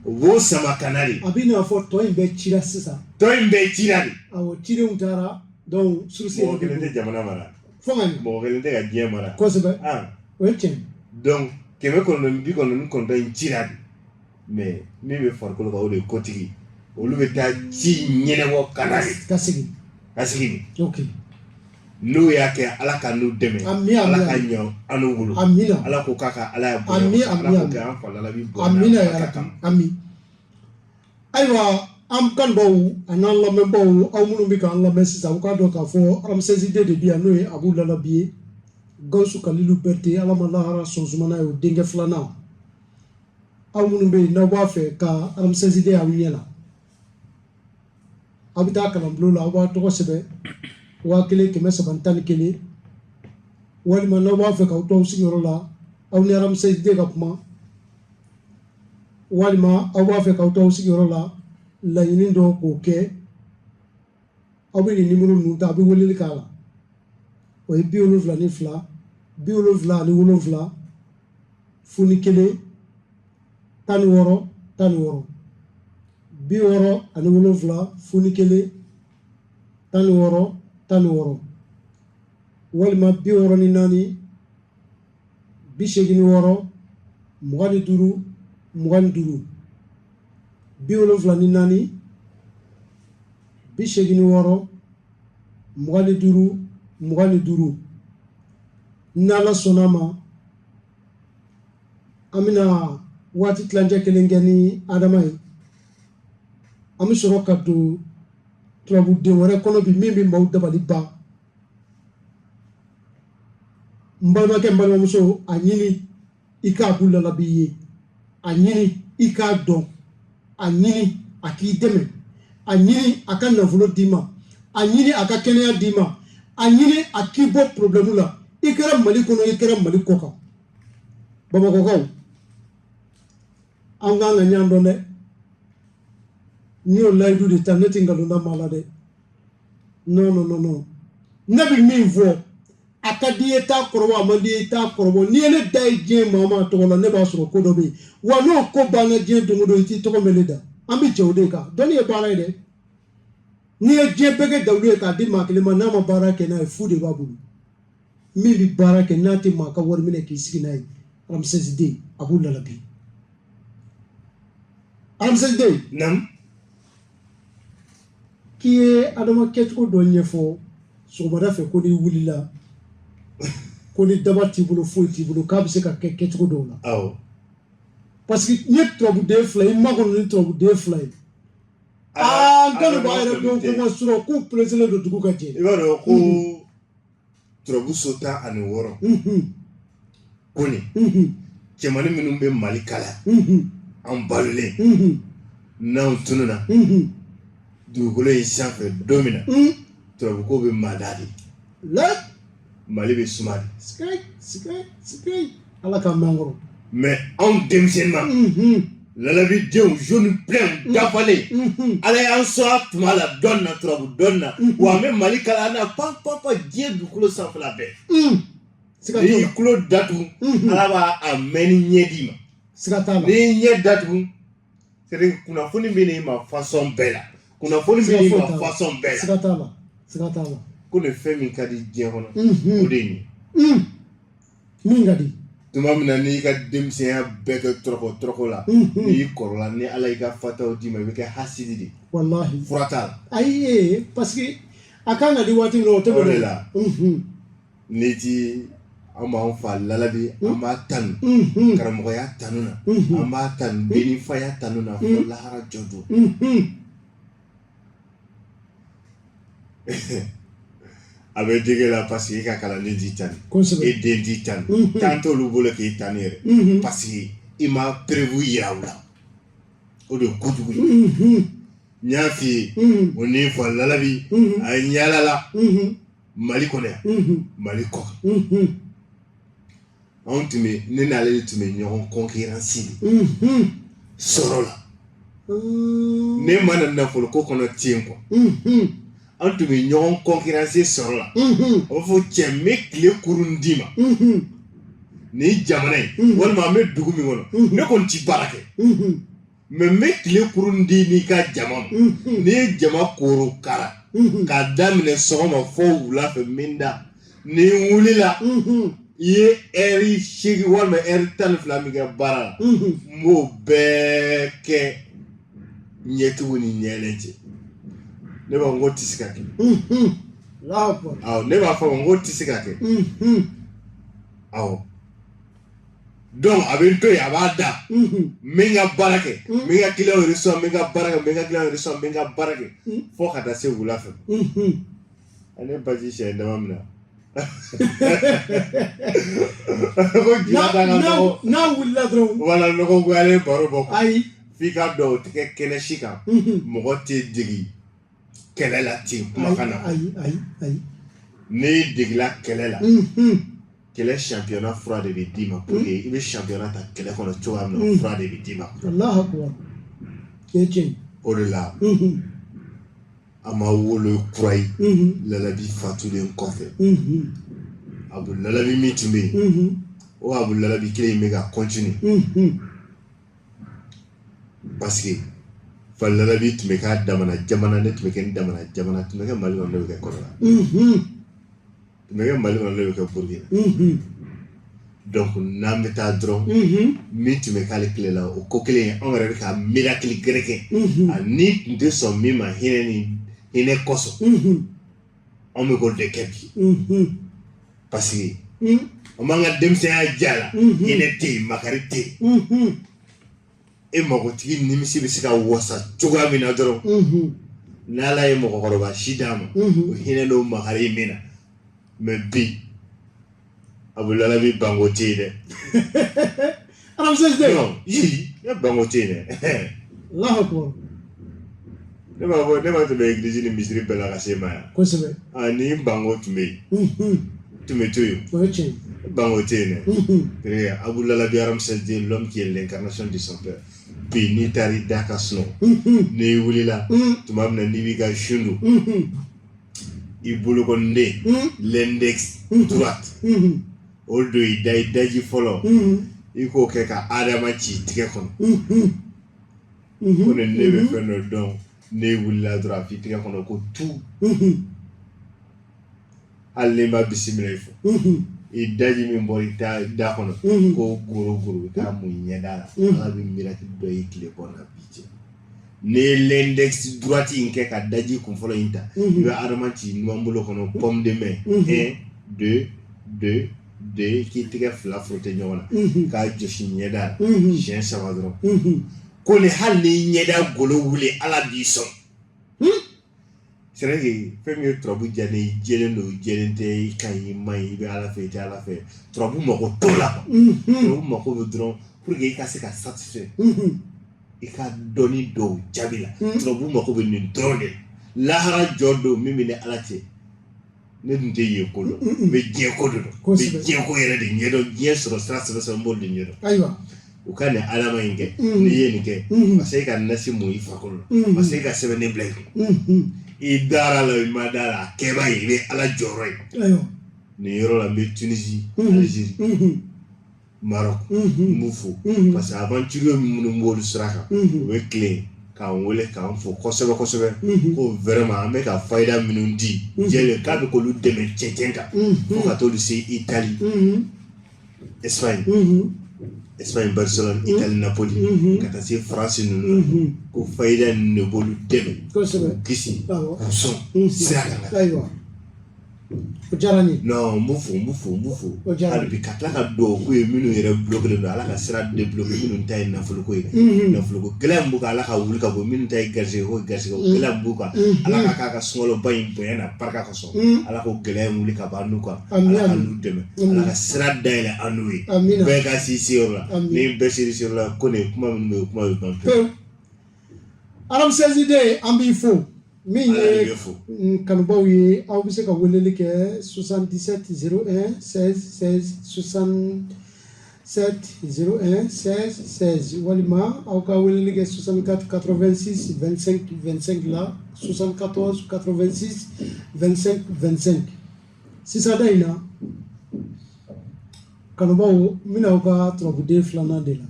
o b'o sama ka na de a bɛ n'a fɔ tɔ in bɛɛ cira sisan tɔ in bɛɛ cira de awɔ cidenw taara donc surusi mɔgɔ kelen tɛ jamana mara fo ka ɲɛ mɔgɔ kelen tɛ ka diɲɛ mara kosɛbɛ o ye tiɲɛ donc 99 in cira de mais min bɛ farikolo kan o de ye kɔtigi olu bɛ taa ci ɲɛnabɔ ka na de ka sigi ok n'o y'a kɛ ala ka n'u dɛmɛ ala ka ɲɛ an n'u bolo ala ko k'a ka ala ya bonya ala ko kɛ an falala bi bonya amina ya rabbi amin ayiwa an kanubaw a n'an lamɛnbaw aw minnu bɛ k'an lamɛn sisan u k'a dɔn k'a fɔ ramsɛsiden de bɛ yan n'o ye abu lalabi ye gawusu kalilu bɛrite ala ma lahara sɔn sumana ye o denkɛ filanan aw minnu bɛ yen n'aw b'a fɛ ka ramsɛsiden y'aw ɲɛ la aw bɛ taa kalanbulon la aw b'a tɔgɔ sɛbɛn 1311 walima n'aw b'a fɛ k'aw to aw sigiyɔrɔ la aw ni ramsɛsiden ka kuma walima aw b'a fɛ k'aw to aw sigiyɔrɔ la laɲini dɔ k'o kɛ aw bɛ nin nimero ninnu ta a bɛ weleli k'a la o ye 72 77 0 1 16 16 67 0 1 16 walima 64 86 25 25 74 86 25 25 n'ala sɔnna ma an bɛna waati tilancɛ kelen kɛ ni adama ye an bɛ sɔrɔ ka don turabuden wɛrɛ kɔnɔ bi min bɛ maaw dabali ban n balimakɛ n balimamuso a ɲini i k'a Abu Lalabi ye a ɲini i k'a dɔn a ɲini a k'i dɛmɛ a ɲini a ka nafolo d'i ma a ɲini a ka kɛnɛya d'i ma a ɲini a k'i bɔ problème la i kɛra Mali kɔnɔ i kɛra Mali kɔ kan Bamakɔkaw an kan ka ɲɔgɔn dɔn dɛ n'i y'o layidu de ta ne tɛ nkalon da maa la dɛ non ne bɛ min fɔ a ka di ye t'a kɔrɔbɔ a man di ye t'a kɔrɔbɔ n'i ye ne da ye diɲɛ maa maa tɔgɔ la ne b'a sɔrɔ ko dɔ bɛ yen wa n'o ko banna diɲɛ don o don i t'i tɔgɔ mɛn ne da an bɛ jɛ o de kan dɔnni ye baara ye dɛ n'i ye diɲɛ bɛɛ kɛ dawulo ye k'a di maa kelen ma n'a ma baara kɛ n'a ye fu de b'a bolo min bɛ baara kɛ n'a tɛ maa ka wari minɛ k'i sigi n'a ye ramsɛsiden Abu Lalabi ramsɛsiden naamu k'i ye adama kɛcogo dɔ ɲɛfɔ sɔgɔmada fɛ ko n'i wulila ko ni daba t'i bolo foyi t'i bolo k'a bɛ se ka kɛ kɛcogo dɔw la awɔ parce que n ye turabuden fila ye n makɔnɔ ni turabuden fila ye n tɛ b'a yɛrɛ dɔn ko ma sɔrɔ k'u peresilen don dugu ka jɛ i b'a dɔn ko turabu so 16 ko nin cɛmanin minnu bɛ Mali kala an balolen n'anw tununa dugukolo in sanfɛ don min na turabuko bɛ maada de Mali bɛ suma de sigai ala k'an mɛn kɔrɔ mais anw denmisɛnnin Lalabi denw jeune plein dafalen ala y'an sɔn a tuma la dɔn na turabu dɔn na wa an bɛ Mali kala na pan diɲɛ dugukolo sanfɛla bɛɛ n'i y'i tulo datugu ala b'a mɛn ni ɲɛ d'i ma siga t'a la n'i y'i ɲɛ datugu c'est à dire kunnafoni bɛ n'i ma façon bɛɛ la kunnafoni bɛ n'i ma façon bɛɛ la siga t'a la ko nin fɛn min ka di diɲɛ kɔnɔ o de ye nin min ka di tuma min na n'i ka denmisɛnya bɛɛ kɛ tɔrɔkɔ la n'i kɔrɔla ni ala y'i ka fataw d'i ma i bɛ kɛ hasidi de walahi fura t'a la ayi parce que a kan ka di waati min na o tɛ o de la n'i ti an b'an fa lalabi an b'a tanu karamɔgɔya tanu na an b'a tanu denifaya tanu na fo lahara jɔ don a bɛ dege la parce que i ka kalanden t'i tanu e den t'i tanu tan t'olu bolo k'i tanu yɛrɛ parce que i ma prévu yira u la o de ye kojugu ye n y'a f'i ye o ni fa lalabi a ye ɲalala Mali kɔnɔ yan Mali kɔ anw tun bɛ ne n'ale de tun bɛ ɲɔgɔn concurrence sɔrɔ la ne ma na nafolo ko kɔnɔ ten quoi an tun bɛ ɲɔgɔn concurrence sɔrɔ la a b'a fɔ cɛ n bɛ tile kurun d'i ma ni jamana in walima an bɛ dugu min kɔnɔ ne kɔni ti baara kɛ mais n bɛ tile kurun di n'i ka jama ma n'i ye jama koro kara k'a daminɛ sɔgɔma fo wula fɛ n bɛ n da ni n wulila i ye ɛri 8 walima ɛri 12 min kɛ baara la n b'o bɛɛ kɛ ɲɛtugu ni ɲɛlɛn cɛ ne b'a fɔ n ko tɛ se ka kɛ awɔ ne b'a fɔ n ko tɛ se ka kɛ awɔ donc a bɛ n to yen a b'a da n bɛ n ka baara kɛ n bɛ n ka client reçoit n bɛ n ka baara kɛ n bɛ n ka client reçoit n bɛ n ka baara kɛ fo ka taa se wula fɛ ne baji siɲɛ dama min na n'a wulila dɔrɔn wala nɔgɔ goyalen baro bɔ ayi f'i ka dɔn o tɛ kɛ kɛnɛ si kan mɔgɔ tɛ degi kɛlɛ la ten kumakan na ayi n'i degela kɛlɛ la kɛlɛ championnat fura de bɛ d'i ma pour que i bɛ championnat ta kɛlɛ kɔnɔ cogoya min na fura de bɛ d'i ma Allahu akbar o de la a ma wolo kura ye lalabi fatulen kɔfɛ abu lalabi min tun bɛ yen o abu lalabi kelen in bɛ ka continuer parce que fa lalabi tun bɛ k'a damana jamana ne tun bɛ kɛ n damana jamana tun bɛ kɛ Mali kɔnɔ ne bɛ kɛ Côte d'Ivoire tun bɛ kɛ Mali kɔnɔ ne bɛ kɛ Burkina donc n'an bɛ taa dɔrɔn min tun bɛ k'ale tile la o ko kelen anw yɛrɛ bɛ ka miracle gɛrɛ kɛ a ni tun tɛ sɔn min ma hinɛ kɔsɔn anw bɛ k'o de kɛ bi parce que an b'an ka denmisɛnya diya la hinɛ tɛ yen makari tɛ yen e magotigi nimisi bɛ se ka wasa cogoya min na dɔrɔn n'Ala ye mɔgɔkɔrɔba si d'a ma o hinɛ n'o makari min na mais bi Abu Lalabi bango tɛ yen dɛ alamisa tɛ non ne bango tɛ yen dɛ Allahu akbar ne b'a fɔ ne ma tɛmɛ église ni misiri bɛɛ la ka se ma yan kosɛbɛ ni bango tun bɛ yen tun bɛ to yen o ye tiɲɛ bango tɛ yen dɛ Abu Lalabi Ramses II l'homme qui est l'incarnation de son père bi n'i taara i da ka sunɔgɔ n'i wulila tuma min na n'i b'i ka sun don i bolokɔniden l'index droite o don i da i daji fɔlɔ i k'o kɛ ka adama ci tigɛ kɔnɔ ko ne bɛ fɛn dɔ dɔn ne wulila dɔrɔn a f'i tigɛ kɔnɔ ko tu hali ne ma bisimila i fɔ i daji min bɔ i da kɔnɔ ko goro i k'a mun ɲɛda la Ala bɛ miracle dɔ ye tile kɔnɔ bi cɛ ne ye l'index droite in kɛ ka daji kun fɔlɔ in ta i bɛ adama ci ɲuman bolo kɔnɔ pomme de main 1 2 k'i tɛgɛ fila frotter ɲɔgɔn na k'a jɔsi ɲɛda la siɲɛ 3 dɔrɔn ko ni hali ni ɲɛda golo wuli Ala b'i sɔn c'est vrai que fɛn min ye turabu diya ne ye jɛlen don jɛlen tɛ i ka ɲi i man ɲi i bɛ Ala fɛ i tɛ Ala fɛ turabu mako t'o la turabu mako bɛ dɔrɔn pour que i ka se ka satisfait i ka dɔnni dɔw jaabi la turabu mako bɛ nin dɔrɔn de la lahara jɔ don min bɛ ni Ala cɛ ne dun tɛ yen ko dɔn n bɛ diɲɛ ko de dɔn n bɛ diɲɛ ko yɛrɛ de ɲɛdɔn diɲɛ sɔrɔ sira n b'olu de ɲɛdɔn ayiwa u ka nin Adama in kɛ n'i ye nin kɛ parce que i ka nasi mun i farikolo la parce que i ka sɛbɛnni bila i kun i dara la i ma da la a kɛbaa ye i bɛ Ala jɔyɔrɔ ye nin yɔrɔ la n bɛ Tunisie Algérie Maroc n b'u fo parce que aventure minnu b'olu sira kan u bɛ tilen k'an wele k'an fo kosɛbɛ kosɛbɛ ko vraiment an bɛ ka fayida minnu di jɛlen k'a bɛ k'olu dɛmɛ cɛncɛn kan fo ka t'olu se Italie Espagne Barcelone Italie Napoli ka taa se France ninnu na ko fayida ninnu de b'olu dɛmɛ k'u kisi k'u sɔn sira kan ka Jarani. Non, mufu. Harbi katla ka do ko e minu yere bloquer do ala ka sira débloquer minu tay na fulu ko na fulu ko glam bu ka ala ka wuli ka go minu tay garse ko glam bu ka ala ka solo bayin boyana parka ko so ala ko glam wuli ka ba nu ko ala ka nu deme ala ka sira dayle anui be ka si sur la ni be si sur la ko ne kuma ban aram sezide ambi fo min kanubaw ye aw bɛ se ka weleli kɛ 77 01 16 16 67 01 16 16 walima aw ka weleli kɛ 64 86 25 25 la 74 86 25 25 sisan da in na kanubaw n bɛna aw ka turabuden filanan de la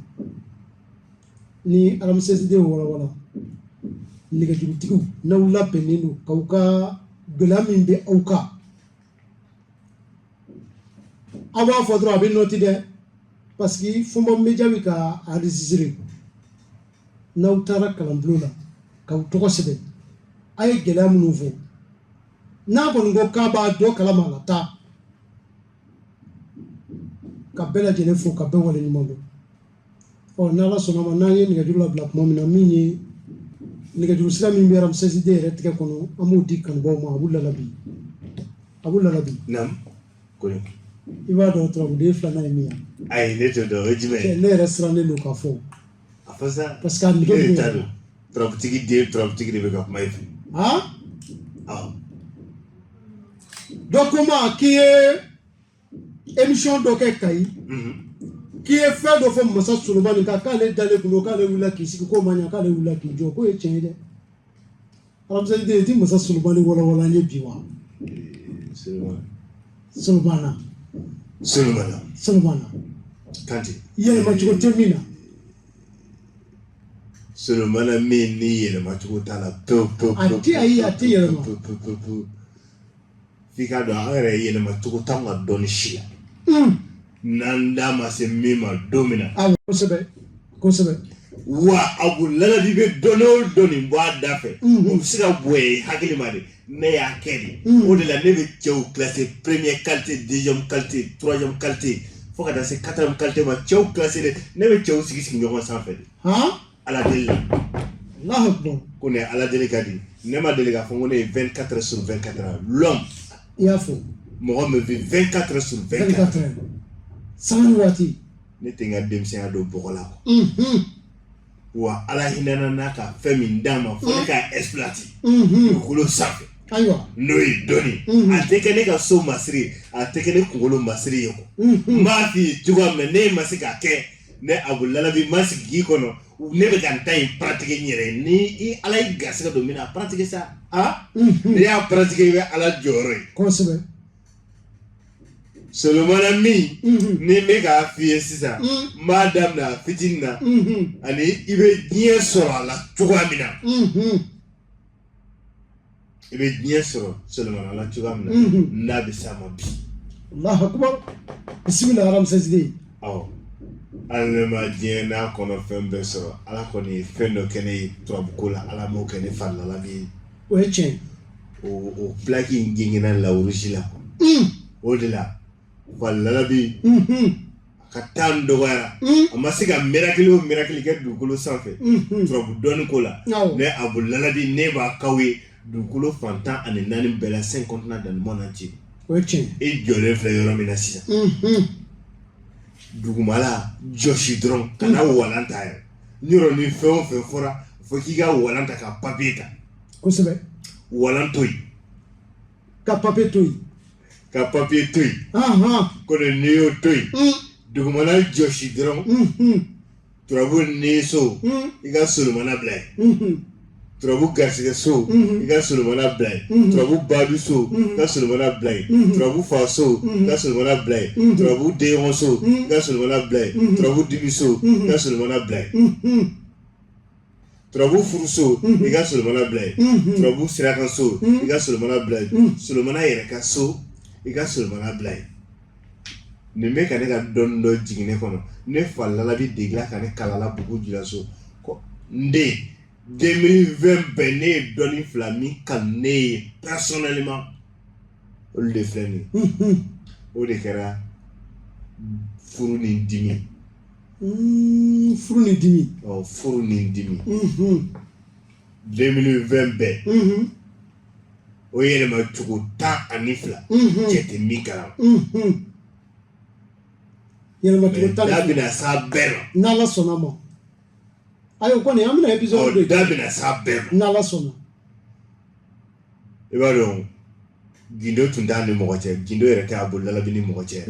ni aramsesiden wɔlɔwɔlɔ nɛgɛjurutigiw n'aw labɛnnen don k'aw ka gɛlɛya min bɛ aw kan aw b'a fɔ dɔrɔn a bɛ nɔti dɛ parce que Fɔnba Media bɛ ka enregistrer n'aw taara kalanbulon la k'aw tɔgɔ sɛbɛn a ye gɛlɛya minnu fɔ n'a kɔni ko k'a b'a dɔ kalama a la taa ka bɛɛ lajɛlen fo ka bɛɛ waleɲuman dɔn ɔ n'Ala sɔnna ma n'an ye nɛgɛjuru labila tuma min na min ye nɛgɛjuru sira min bɛ aramsesiden yɛrɛ tigɛ kɔnɔ an b'o di kanubaw ma a b'u lalabi nam ko i b'a dɔn turabuden filanan ye min ye ayi ne t'o dɔn o ye jumɛn ye ne yɛrɛ sirannen don k'a fɔ a fɔ sa parce que a nɛgɛ bɛ t'a dɔn turabutigi de bɛ ka kuma i fɛ dɔ ko ma k'i ye émission dɔ kɛ Kayi k'i ye fɛn dɔ fɔ masa Solomani kan k'ale dalen kun don k'ale wulila k'i sigi k'o ma ɲɛ k'ale wulila k'i jɔ k'o ye tiɲɛ ye dɛ aramsesiden i ti masa Solomani wɔlɔwɔlɔ an ye bi wa Solomana Kanti yɛlɛma cogo tɛ min na Solomana min ni yɛlɛma cogo t'a la pewu a tɛ yɛlɛma f'i k'a dɔn an yɛrɛ yɛlɛma cogo t'anw ka dɔnni si la n'an da ma se min ma don min na kosɛbɛ wa Abu Lalabi bɛ dɔnni o dɔnni bɔ a da fɛ o bɛ se ka bonya hakili ma de ne y'a kɛ de o de la ne bɛ cɛw classé première qualité deuxième qualité troisième qualité fo ka taa se quatrième qualité ma cɛw classé de ne bɛ cɛw sigi ɲɔgɔn sanfɛ de Ala deli la ko ne Ala deli ka di ne ma deli k'a fɔ ko ne ye 24 heures sur 24 heures l'homme i y'a fɔ mɔgɔ min bɛ 24 heures sur 24 heures sanga ni waati ne tɛ n ka denmisɛnya don bɔgɔ la wa Ala hinɛna n'a ka fɛn min d'a ma fo ne k'a exploiter dugukolo sanfɛ n'o ye dɔnni a tɛ kɛ ne ka so masiri a tɛ kɛ ne kunkolo masiri ye n b'a f'i ye cogoya min na ne ma se k'a kɛ ne Abu Lalabi ma sigi k'i kɔnɔ ne bɛ ka n ta in pratiquer n yɛrɛ ye ni Ala ye garisɛgɛ don min na a pratiquer sa n'i y'a pratiquer i bɛ Ala jɔyɔrɔ ye kosɛbɛ Solomana min ni bɛ k'a f'i ye sisan n b'a daminɛ a fitinin na ani i bɛ diɲɛ sɔrɔ a la cogoya min na i bɛ diɲɛ sɔrɔ Solomana la cogoya min na n'a bɛ s'a ma bi Allahu akbar bisimila aramsesiden hali ne ma diɲɛ n'a kɔnɔ fɛn bɛɛ sɔrɔ Ala kɔni ye fɛn dɔ kɛ ne ye turabuko la Ala m'o kɛ ne farilalabi ye o ye tiɲɛ o pilaki in gengena lawurusi la o de la farilalabi a ka taa n dɔgɔyara a ma se ka miracle o miracle kɛ dugukolo sanfɛ turabu dɔnni ko la ne Abu Lalabi ne b'a k'aw ye dugukolo fantan ani naani bɛɛ la 5 continents dans le monde entier o ye tiɲɛ i jɔlen filɛ yɔrɔ min na sisan dugumala jɔsi dɔrɔn kana walan ta yɛrɛ yɔrɔ ni fɛn o fɛn fɔra fo k'i ka walan ta ka papier ta kosɛbɛ walan to yen ka papier to yen ko ne n'i y'o to yen dugumala jɔsi dɔrɔn turabu ni so i ka Solomana bila yen turabu garisɛgɛ so i ka Solomana bila yen turabu baadu so i ka Solomana bila yen turabu fa so i ka Solomana bila yen turabu denɲɔgɔn so i ka Solomana bila yen turabu dimi so i ka Solomana bila yen turabu furu so i ka Solomana bila yen turabu sirakan so i ka Solomana bila yen Solomana yɛrɛ ka so i ka Solomana bila yen nin bɛ ka ne ka dɔnni dɔ jigin ne kɔnɔ ne fa Lalabi degela ka ne kalala bugu jula so ko n den 2020 bɛɛ ne ye dɔnni fila min kanu ne ye personnellement olu de filɛ nin ye o de kɛra furu ni dimi furu ni dimi furu ni dimi 2020 bɛɛ o yɛlɛma cogo 12 cɛ tɛ min kalama yɛlɛma cogo 12 da bɛna s'a bɛɛ ma n'Ala sɔnna ma ayo kɔni an bɛna épisode de da bɛna s'a bɛɛ ma n'Ala sɔnna i b'a dɔn gindo tun t'a ni mɔgɔ cɛ gindo yɛrɛ tɛ a bolila bi ni mɔgɔ cɛ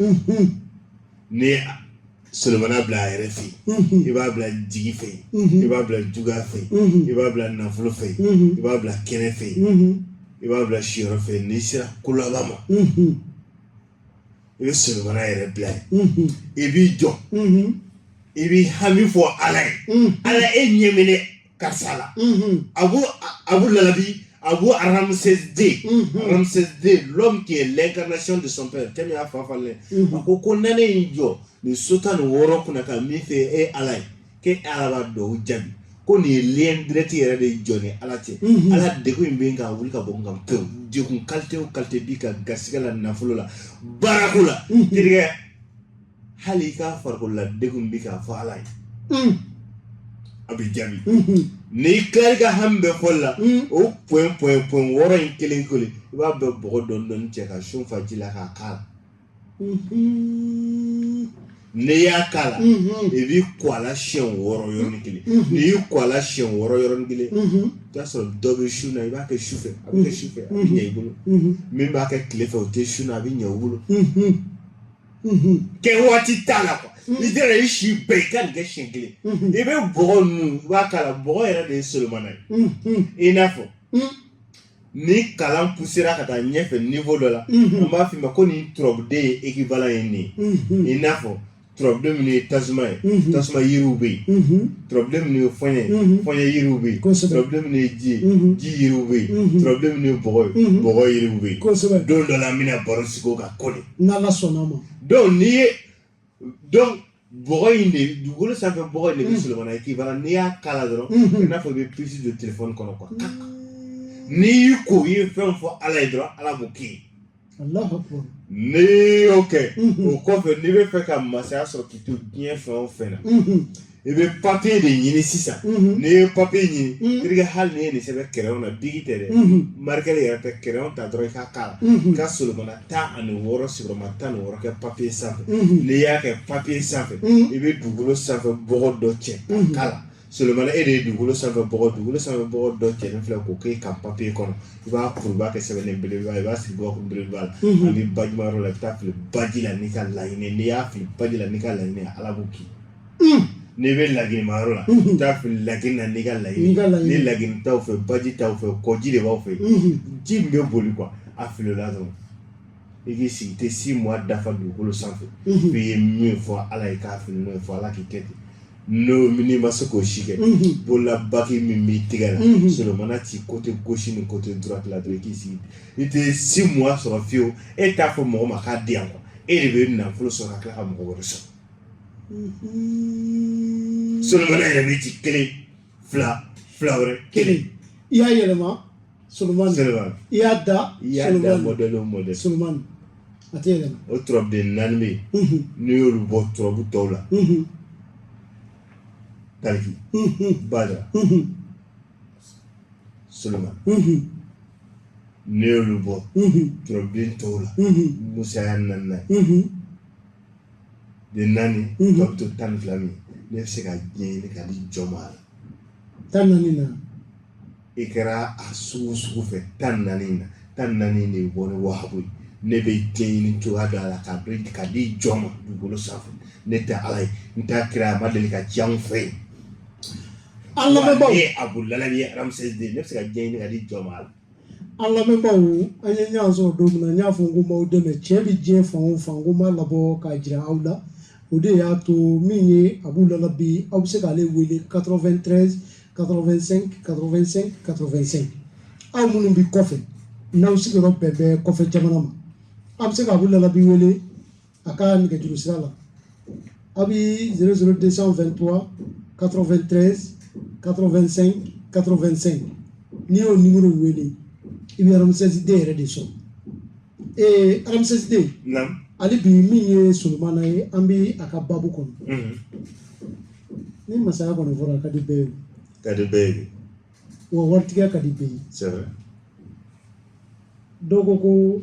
ni Solomana bila a yɛrɛ fɛ yen i b'a bila jigi fɛ yen i b'a bila juguya fɛ yen i b'a bila nafolo fɛ yen i b'a bila kɛnɛ fɛ yen i b'a bila siyɔrɔ fɛ yen n'i sera kolaba ma i bɛ Solomana yɛrɛ bila yen i b'i jɔ i b'i hami fɔ Ala ye Ala e ɲɛ minɛ karisa la Abu Lalabi Abu Ramsès D, l'homme qui est l'incarnation de son père. Temi a fafale. Ako konane injo ni sota ni woro kuna ka mi fe Ala ke Ala ba do jabi. Ko ni lien direct yere de joni Ala te. Ala de ko imbe nga wuli ka bonga mpe. Di kun kalte o kalte bi ka gasiga la nafulo la. Barakula. Dirige hali ka farko la de kun bi ka fa Ala. Abi jabi. Ni kari ka hambe fola o point woro in kelen kole I b'a bɛ bɔgɔ dɔɔni cɛ ka sun fa ji la k'a kala n'i y'a kala I b'i kɔ a la siɲɛ 6 yɔrɔnin kelen n'i y'i kɔ a la siɲɛ 6 yɔrɔnin kelen I t'a sɔrɔ dɔ bɛ sun na I b'a kɛ sufɛ a bɛ kɛ sufɛ a bɛ ɲɛ I bolo min b'a kɛ tile fɛ o tɛ sun na a bɛ ɲɛ I bolo kɛ waati t'a la quoi I tɛna I si bɛɛ I ka nin kɛ siɲɛ kelen I bɛ bɔgɔ ninnu I b'a kala bɔgɔ yɛrɛ de ye Solomana ye I n'a fɔ ni kalan poussera ka taa ɲɛfɛ niveau dɔ la an b'a f'i ma ko ni turabuden ye équivalent ye nin ye I n'a fɔ turabuden minnu ye tasuma ye tasuma yiriw bɛ yen turabuden minnu ye fɔɲɛ yiriw bɛ yen turabuden minnu ye ji ye ji yiriw bɛ yen turabuden minnu ye bɔgɔ yiriw bɛ yen don dɔ la an bɛna baro sigi o kan kɔni n'Ala sɔnna ma donc n'i ye donc bɔgɔ in de dugukolo sanfɛ bɔgɔ in de bɛ Solomana équivalent n'i y'a kala dɔrɔn I n'a fɔ I bɛ puce de téléphone kɔnɔ quoi n'i y'i ko I ye fɛn fɔ Ala ye dɔrɔn Ala b'o k'i ye Allahu Akbar n'i y'o kɛ o kɔfɛ n'i bɛ fɛ ka masaya sɔrɔ k'i to diɲɛ fɛn o fɛn na I bɛ papier de ɲini sisan n'i ye papier ɲini terikɛ hali n'i ye nin sɛbɛn crayon na bigi tɛ dɛ marqueur yɛrɛ tɛ crayon ta dɔrɔn I k'a k'a la ka Solomana 16 sigiyɔrɔma 16 kɛ papier sanfɛ n'i y'a kɛ papier sanfɛ I bɛ dugukolo sanfɛ bɔgɔ dɔ cɛ k'a k'a la Solomana e de ye dugukolo sanfɛ bɔgɔ dɔ cɛlen filɛ k'o k'e kan papier kɔnɔ I b'a kuru I b'a kɛ sɛbɛnnen belebeleba I b'a sigi gabakuru belebeleba la ani bajimayɔrɔ la I bɛ taa fili baji la n'i ka laɲini n'i y'a fili baji la n'i ka laɲini Ala b'o k'i n'i bɛ laginɛmayɔrɔ la I bɛ taa fili lagin na n'i ka laɲini ni lagin t'aw fɛ baji t'aw fɛ kɔji de b'aw fɛ ji min bɛ boli quoi a fili o la dɔrɔn I k'i sigi i tɛ 6 mois dafa dugukolo sanfɛ f'i ye min fɔ Ala ye k'a fili n'o ye fɔ Ala k'i kɛ ten n'o n'i ma se k'o si kɛ bolola baki min b'i tigɛ la Solomana ci côté gauche ni côté droite la dɔrɔn I k'i sigi I tɛ 6 mois sɔrɔ fiyewu e t'a fɔ mɔgɔ ma k'a di yan quoi e de bɛ nafolo sɔrɔ ka tila ka mɔgɔ wɛrɛ sɔrɔ Solomana yɛrɛ bɛ ci 1 2 wɛrɛ 1 I y'a yɛlɛma Solomana I y'a da modèle o modèle Solomana a tɛ yɛlɛma o turabuden 4 bɛ yen n'i y'olu bɔ turabu tɔw la Taliki Badara Solomana n'i y'olu bɔ turabuden tɔw la Musa y'a 4nan de 4 tɔ bɛ to 12 min ne bɛ se ka diɲɛ ɲini ka di jɔn ma a la 14 na I kɛra a sugu fɛ 14 na 14 de bɔ ni Wahabu ye ne bɛ diɲɛ ɲini cogoya dɔ a la ka di jɔn ma dugukolo sanfɛ ne tɛ Ala ye n t'a kira a ma deli ka ci anw fɛ yen an lamɛnbaaw Abu Lalabi Ramsès D ne bɛ se ka diɲɛ ɲini ka di jɔn ma a la an lamɛnbaaw an ye ɲɔgɔn sɔrɔ don min na n y'a fɔ n ko n b'aw dɛmɛ tiɲɛ bɛ diɲɛ fan o fan ko n b'a labɔ k'a jira aw la o de y'a to min ye Abu Lalabi aw bɛ se k'ale wele 93 85 85 85 aw minnu bɛ kɔfɛ n'aw sigiyɔrɔ bɛn bɛ kɔfɛ jamana ma aw bɛ se ka Abu Lalabi wele a ka nɛgɛjuru sira la aw bɛ 00223 93 85 85 n'i y'o numéro wele I bɛ Ramsès D yɛrɛ de sɔrɔ Ramses Dey. Nam. Ali bi min ye Solomana ye an bɛ a ka babu kɔnɔ. Ni masaya kɔni fɔra ka di bɛɛ ye. Ka di bɛɛ ye. Wa waritigiya ka di bɛɛ ye. C'est vrai. Dɔw ko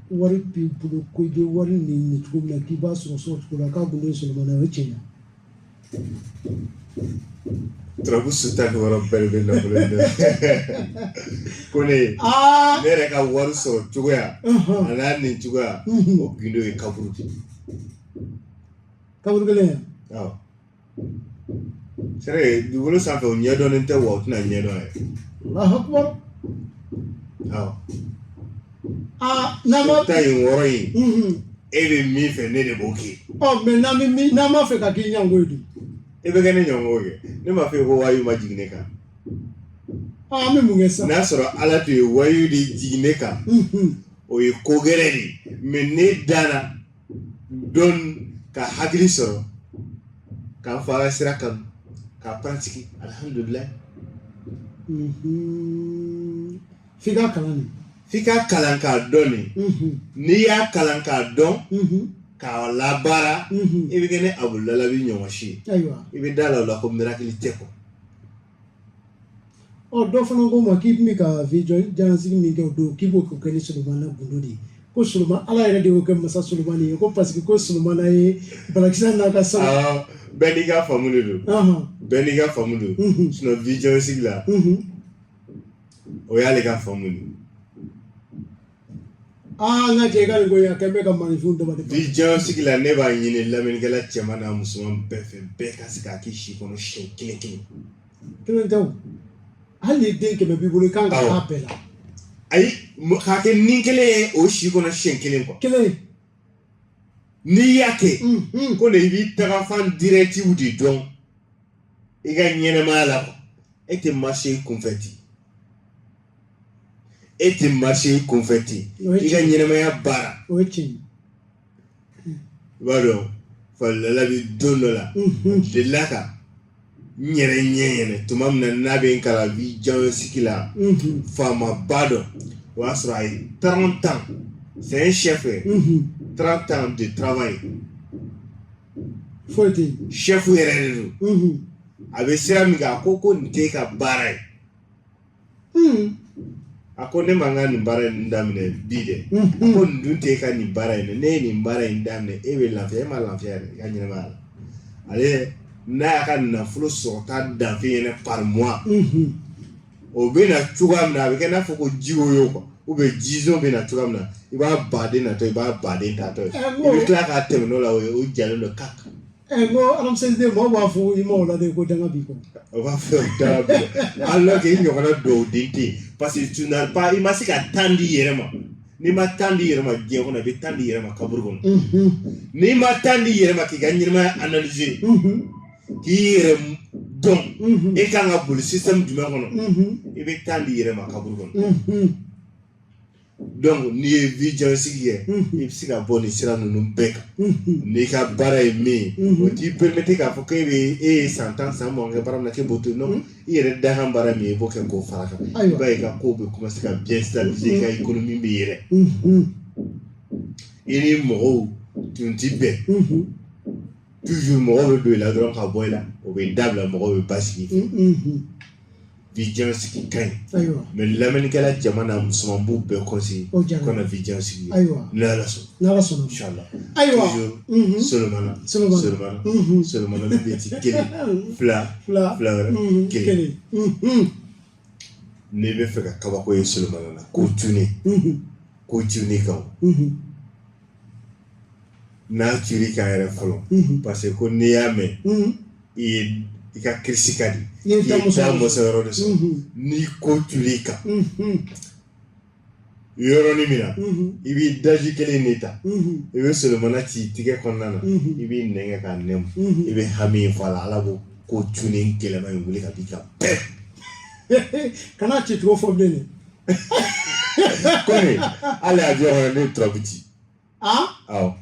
wari b'i bolo ko i bɛ wari nin cogo min na k'i b'a sɔrɔ cogo la k'a gundo ye Solomana ye o ye tiɲɛ ye. Turabu Sultan wɔrɔ bɛɛ bɛ nafolo in dɛ. Ko ne yɛrɛ ka wari sɔrɔ cogoya a n'a nin cogoya o gundo ye kaburu de. Kaburu kelen ya. Awɔ. C'est vrai dugukolo sanfɛ o ɲɛdɔnnen tɛ wa o tɛna ɲɛdɔn yɛrɛ. Alahu Akibaru. Awɔ. N'an ma ta in wɔɔrɔ in e bɛ min fɛ ne de b'o kɛ. Mais n'an m'a fɛ ka k'i ɲango ye dun. E bɛ kɛ ne ɲɔgɔn kɛ ne m'a fɛ ko wayu ma jigin ne kan. An bɛ mun kɛ sisan. N'a sɔrɔ ala tun ye wayu de jigin ne kan o ye ko gɛrɛ de mais ne danna dɔn ka hakili sɔrɔ k'an fa ka sira kan k'a pratiquer alhamdulilayi. F'i ka kalan de. F'i ka kalan k'a dɔn de n'i y'a kalan k'a dɔn k'a labaara i bɛ kɛ ne Abudulayi ɲɔgɔn si ye i bɛ da la o la ko miracle tɛ kɔ. Dɔ fana ko ma k'i tun bɛ ka jansigi min kɛ o don k'i b'o kɛ ni Solomana gundo de ye ko Solomana ala yɛrɛ de y'o kɛ masa Solomana ye ko parce que ko Solomana ye banakisɛ n'a ka sanu. Bɛɛ n'i ka faamu de don bɛɛ n'i ka faamu don sinon vision sigi la o y'ale ka faamu de. N ka cɛ ka nin ko in a kɛ n bɛ ka maninfin dama de. Vision sigi la ne b'a ɲini lamɛnnikɛla cɛman n'a musoman bɛɛ fɛ bɛɛ ka se k'a k'i si kɔnɔ siɲɛ kelen kelen. Kelen tɛ o hali ni den 100 b'i bolo i kan ka k'a bɛɛ la. Ayi k'a kɛ ni kelen ye o si kɔnɔ siɲɛ kelen quoi. Kelen. N'i y'a kɛ ko de i b'i tagafan directives de dɔn i ka ɲɛnɛmaya la quoi e tɛ marcher i kunfɛ ten. E tɛ marcher i kunfɛ ten i ka ɲɛnɛmaya baara. O ye tiɲɛ ye. I b'a dɔn Falala bɛ don dɔ la delila ka n yɛrɛ ɲɛ yɛlɛ tuma min na n'a bɛ n kalan vision sigi la faamaba dɔ o y'a sɔrɔ a ye 30 ans c'est un chef 30 ans de travail. Foyi tɛ yen. Chef yɛrɛ de don a bɛ sira min kan a ko nin t'e ka baara ye. A ko ne man ka nin baara in daminɛ bi dɛ a ko nin dun t'e ka nin baara in dɛ ne ye nin baara in daminɛ e bɛ lafiya e ma lafiya yɛrɛ i ka ɲɛnɛmaya la ale n'a y'a ka nafolo sɔrɔta danfɛn ɲɛna par mois o bɛ na cogoya min na a bɛ kɛ n'a fɔ ko jiwo ye quoi ou bien jizo bɛ na cogoya min na i b'a baden natɔ i b'a baden tatɔ ye i bɛ tila k'a tɛmɛ n'o la o jalen dɔ kaka. N ko Ramses Dey mɔgɔw b'a fɔ i ma o la de ko danga b'i kɔ. O b'a fɔ danga b'i kɔ alors que i ɲɔgɔnna dɔw den tɛ yen parce que tu n'as pas i ma se ka temps di i yɛrɛ ma n'i ma temps di i yɛrɛ ma diɲɛ kɔnɔ i bɛ temps di i yɛrɛ ma kaburu kɔnɔ n'i ma temps di i yɛrɛ ma k'i ka ɲɛnɛmaya analyser k'i yɛrɛ dɔn e kan ka boli système jumɛn kɔnɔ i bɛ temps di i yɛrɛ ma kaburu kɔnɔ. Donc n'i ye vision sigi kɛ i bɛ se ka bɔ nin sira ninnu bɛɛ kan n'i ka baara ye min ye o t'i permettre k'a fɔ e ye san 10 san 20 kɛ baara min na k'e b'o to yen non i yɛrɛ dakan baara min ye i b'o kɛ k'o fara kan i b'a ye i ka kow bɛ commencer ka bien stabiliser i ka économie bɛ yɛlɛ i ni mɔgɔw tun ti bɛn toujours mɔgɔw bɛ don i la dɔrɔn ka bɔ i la o bɛ dabila mɔgɔw bɛ basigi vision sigi ka ɲi mais lamɛnnikɛla cɛman n'a musoman b'u bɛɛ conseiller ko na vision sigi ni Ala sɔnna inchallah toujours Solomana ne bɛ ti kelen fila wɛrɛ kelen n'i bɛ fɛ ka kabako ye Solomana la ko tuni kan n'a tuni kan yɛrɛ fɔlɔ parce que ko n'i y'a mɛn i ka kirisi ka di i ye taa mɔsayɔrɔ de sɔrɔ n'i ko tuli kan yɔrɔnin min na i b'i daji kelen de ta i bɛ Solomana ci tigɛ kɔnɔna na i b'i nɛgɛ k'a nɛmu i bɛ hami in fɔ a la Ala b'o ko tuni gɛlɛma in wuli ka b'i kan bɛɛ kana ci cogo fɔ bilen dɛ kɔni hali a jɔ kɔnɔ ne turabu ci awɔ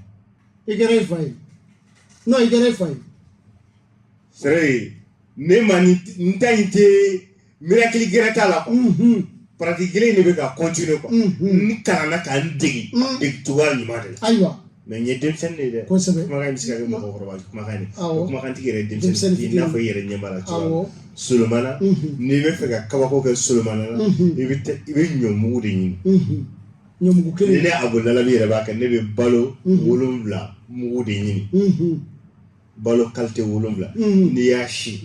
i kɛra i fa ye non i kɛra i fa ye c'est vrai ne ma n ta in tɛ miracle gɛrɛ t'a la quoi pratique kelen de bɛ ka continuer quoi ni kalanna k'an dege degecogoya ɲuman de la ayiwa mais n ye denmisɛnnin de ye dɛ kosɛbɛ kumakan in bɛ se ka kɛ mɔgɔkɔrɔba kumakan de awɔ kumakantigi yɛrɛ ye denmisɛnnin i n'a fɔ i yɛrɛ ɲɛ b'a la cogoya awɔ Solomana n'i bɛ fɛ ka kabako kɛ Solomana la i bɛ ɲɔmugu de ɲini ɲɔmugu ni kelen ne Abudalabi yɛrɛ b'a kɛ ne bɛ balo 7 mugu de ɲini balo qualité 7 n'i y'a si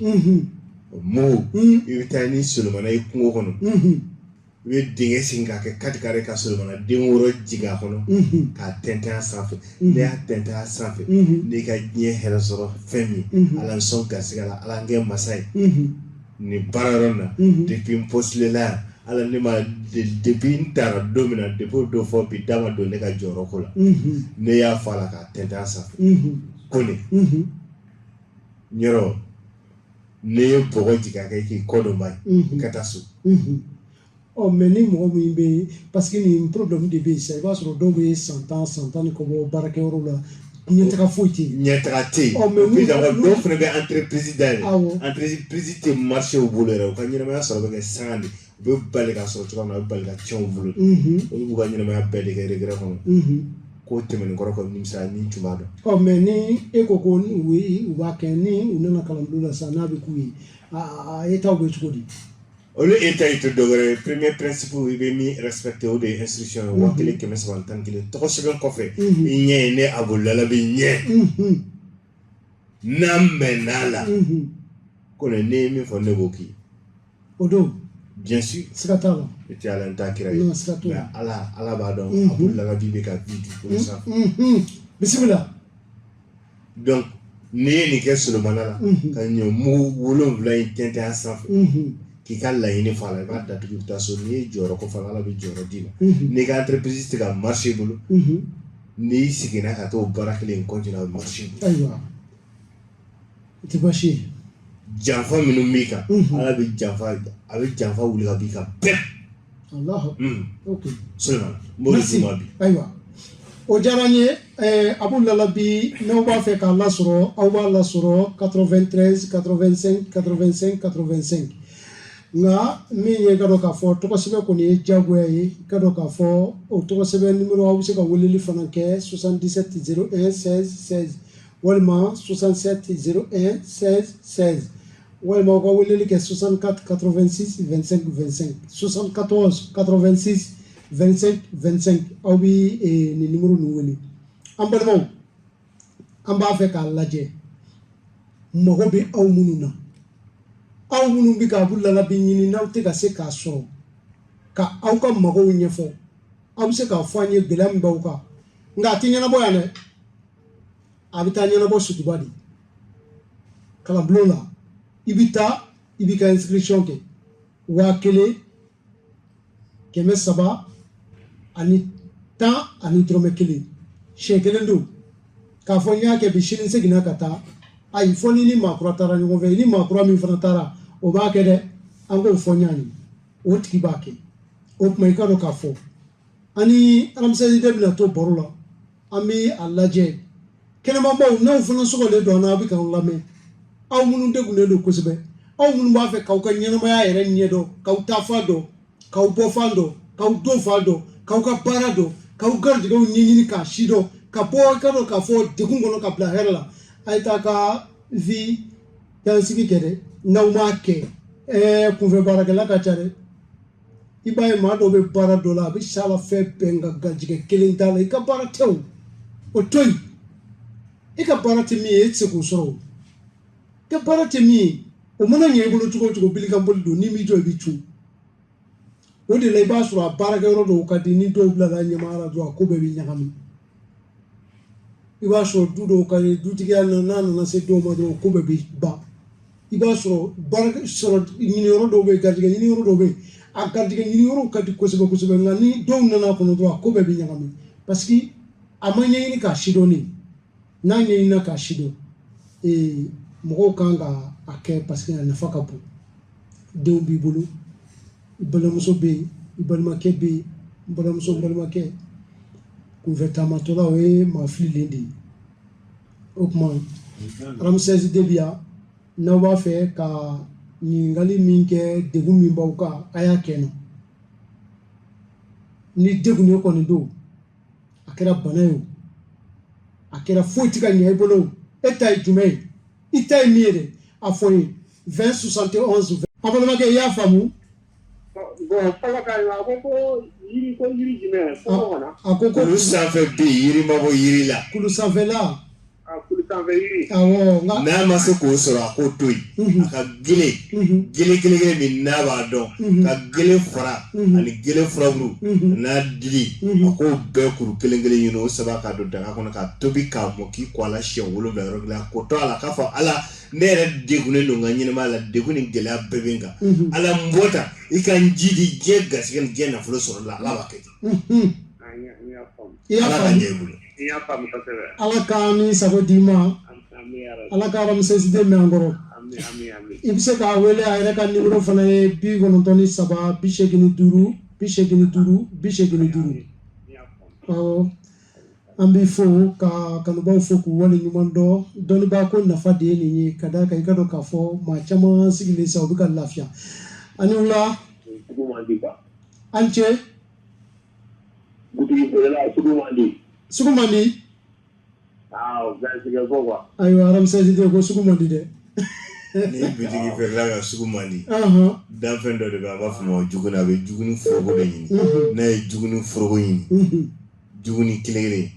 mugu i bɛ taa ni Solomana ye kungo kɔnɔ i bɛ dingɛ sen k'a kɛ 4 carré ka Solomana den wɔɔrɔ jigin a kɔnɔ k'a tɛntɛn a sanfɛ n'i y'a tɛntɛn a sanfɛ n'i ka diɲɛ hɛrɛ sɔrɔ fɛn min ala n sɔn garisigɛ la ala n kɛ masa ye nin baara yɔrɔ in na depuis n postulé la yan ala ne ma depuis n taara don min na depuis o don fɔ bi da ma don ne ka jɔyɔrɔ ko la ne y'a fɔ a la k'a tɛntɛn a sanfɛ ko ne ɲɔrɔ ne ye bɔgɔ jigin a kɛ k'i kɔ dɔn ba ye ka taa so mais ni mɔgɔ min bɛ parce que nin problème de bɛ yen sisan i b'a sɔrɔ dɔw bɛ san tan ni kɔ bɔ baarakɛyɔrɔ la ɲɛtaga foyi tɛ yen ɲɛtaga tɛ yen puis dɔw fana bɛ entreprise dayɛlɛ entreprise tɛ marché u bolo yɛrɛ u ka ɲɛnamaya sɔrɔ bɛ kɛ sanga de u bɛ bali ka sɔrɔ cogoya min na u bɛ bali ka tiɲɛ u bolo olu b'u ka ɲɛnamaya bɛɛ de kɛ regret kɔnɔ k'o tɛmɛnen kɔrɔ kɔ nimisa ni tun b'a dɔn mais ni e ko ko u b'a kɛ ni u nana kalanbolo la sisan n'a bɛ k'u ye état bɛ cogo di olu état yi tɛ dɔwɛrɛ ye premier principe i bɛ min respecté o de ye instruction ye 1311 tɔgɔ sɛbɛn kɔfɛ i ɲɛ ye ne Abudalabi ɲɛ n'a mɛnn'a la ko ne ye min fɔ ne b'o k'i o don bien sûr siga t'a la i tɛ ala n ta kira ye mais ala b'a dɔn Abudalabi bɛ ka vie dugukolo sanfɛ bisimila donc n'i ye nin kɛ Solomana la ka ɲɔmugu 7 in tɛntɛn a sanfɛ k'i ka laɲini fɔ a la i b'a datugu i bɛ taa so n'i ye jɔyɔrɔ ko fɔ ala bɛ jɔyɔrɔ d'i ma n'i ka entreprise tɛ ka marché bolo n'i seginna ka t'o baara kelen continuer a bɛ marché bolo ayiwa o tɛ baasi ye janfa minnu b'i kan ala bɛ janfa wuli ka b'i kan bɛɛ alahu ok Solomana n b'o de f'i ma bi ayiwa o diyara n ye Abudalabi n'aw b'a fɛ k'a lasɔrɔ aw b'a lasɔrɔ 93 85 85 85 nka min ye ka dɔn k'a fɔ tɔgɔsɛbɛn kɔni ye diyagoya ye ka dɔn k'a fɔ o tɔgɔsɛbɛn numéro aw bɛ se ka weleli fana kɛ 77 01 16 16 walima 67 01 16 16 walima aw ka weleli kɛ 64 86 25 25 74 86 25 25 aw bɛ nin numéro ninnu wele an balimaw an b'a fɛ k'a lajɛ mago bɛ aw minnu na aw minnu bɛ ka Abudalabi ɲini n'aw tɛ ka se k'a sɔrɔ ka aw ka magow ɲɛfɔ aw bɛ se k'a fɔ an ye gɛlɛya min b'aw kan nka a tɛ ɲɛnabɔ yan dɛ a bɛ taa ɲɛnabɔ sutuba de kalanbulon la i bɛ taa i b'i ka inscription kɛ 1000 300 ani 10 ani dɔrɔmɛ 1 siɲɛ 1 don k'a fɔ n y'a kɛ bi sini n seginna ka taa ayi fɔ ni maakura taara ɲɔgɔn fɛ i ni maakura min fana taara o b'a kɛ dɛ an k'o fɔ ɲaani o tigi b'a kɛ o tuma i ka dɔn k'a fɔ ani alamisa de bɛna to baro la an bɛ a lajɛ kɛnɛmabaw n'aw fana sɔgɔlen don an na a bɛ k'aw lamɛn aw minnu degunnen don kosɛbɛ aw minnu b'a fɛ k'aw ka ɲɛnamaya yɛrɛ ɲɛ dɔn k'aw ta fan dɔn k'aw bɔ fan dɔn k'aw don fan dɔn k'aw ka baara dɔn k'aw garijɛgɛw ɲɛɲini k'a si dɔn ka bɔ i ka dɔn k'a fɔ degun kɔnɔ ka bila hɛrɛ la a ye taa ka vie dansigi kɛ dɛ n'aw m'a kɛ kunfɛ baarakɛla ka ca dɛ i b'a ye maa dɔw bɛ baara dɔ la a bɛ se a la fɛn bɛɛ nka garijɛgɛ kelen t'a la i ka baara tɛ o to yen i ka baara tɛ min ye e tɛ se k'o sɔrɔ o i ka baara tɛ min ye o mana ɲɛ i bolo cogo o cogo bilikanboli don n'i m'i jɔ i bɛ cun o de la i b'a sɔrɔ a baarakɛyɔrɔ dɔw ka di ni dɔw bilala ɲɛmaaya dɔrɔn a ko bɛɛ bɛ ɲagami i b'a sɔrɔ du dɔw ka di dutigiya n'a nana se dɔw ma dɔrɔn ko bɛɛ bɛ ban i b'a sɔrɔ baara sɔrɔ ɲiniyɔrɔ dɔw bɛ yen garijɛgɛ ɲiniyɔrɔ dɔw bɛ yen a garijɛgɛ ɲiniyɔrɔw ka di kosɛbɛ kosɛbɛ nka ni dɔw nana kɔnɔ dɔrɔn a ko bɛɛ bɛ ɲagami parce que a ma ɲɛɲini k'a sidɔn ne n'a ɲɛɲinina k'a sidɔn mɔgɔw kan ka a kɛ parce que a nafa ka bon denw b'i bolo i balimamuso bɛ yen i balimakɛ bɛ yen n balimamuso n balimakɛ kunfɛ taamatɔla o ye maa fililen de ye o tuma Ramsès Debia n'aw b'a fɛ ka ɲininkali min kɛ degun min b'aw kan a y'a kɛ n na ni degun ye kɔni don a kɛra bana ye o a kɛra foyi tɛ ka ɲɛ i bolo e ta ye jumɛn ye i ta ye min ye dɛ a fɔ ye 2071 a balimakɛ i y'a faamu bon fɔlɔ ka ɲi a ko yiri jumɛn a ko kulu sanfɛ bɛ yiri ma bɔ yiri la kulu sanfɛla kulu sanfɛ yiri awɔ n'a ma se k'o sɔrɔ a k'o to yen a ka gele kelen min n'a b'a dɔn ka gele fara ani gele furaburu n'a dili a k'o bɛɛ kuru kelen ɲini o saba k'a don daga kɔnɔ ka tobi k'a mɔ k'i kɔ a la siɲɛ 7 yɔrɔ kelen a ko to a la k'a fɔ ala ne yɛrɛ degunnen don n ka ɲɛnɛmaya la degun ni gɛlɛya bɛɛ bɛ n kan ala n bɔ ta i ka n ji di diɲɛ garisɛgɛ ni diɲɛ nafolo sɔrɔ la ala b'a kɛ ten ala ka ɲɛ i bolo ala ka ni sago d'i ma ala ka ramsesiden mɛn an kɔrɔ i bɛ se k'a wele a yɛrɛ ka nimero fana ye 93 85 85 85 awɔ an b'i fo ka kanubaw fo k'u wale ɲuman dɔn dɔnnibaa ko nafa de ye nin ye ka d'a kan i ka dɔn k'a fɔ maa caman sigilen sa u bɛ ka lafiya ani wula an cɛ sugu man di ayiwa ramsesiden ko sugu man di dɛ ni bitigi feerela ka sugu man di danfɛn dɔ de bɛ a b'a fɔ ma juguni a bɛ juguni foroko de ɲini n'a ye juguni foroko ɲini juguni kelen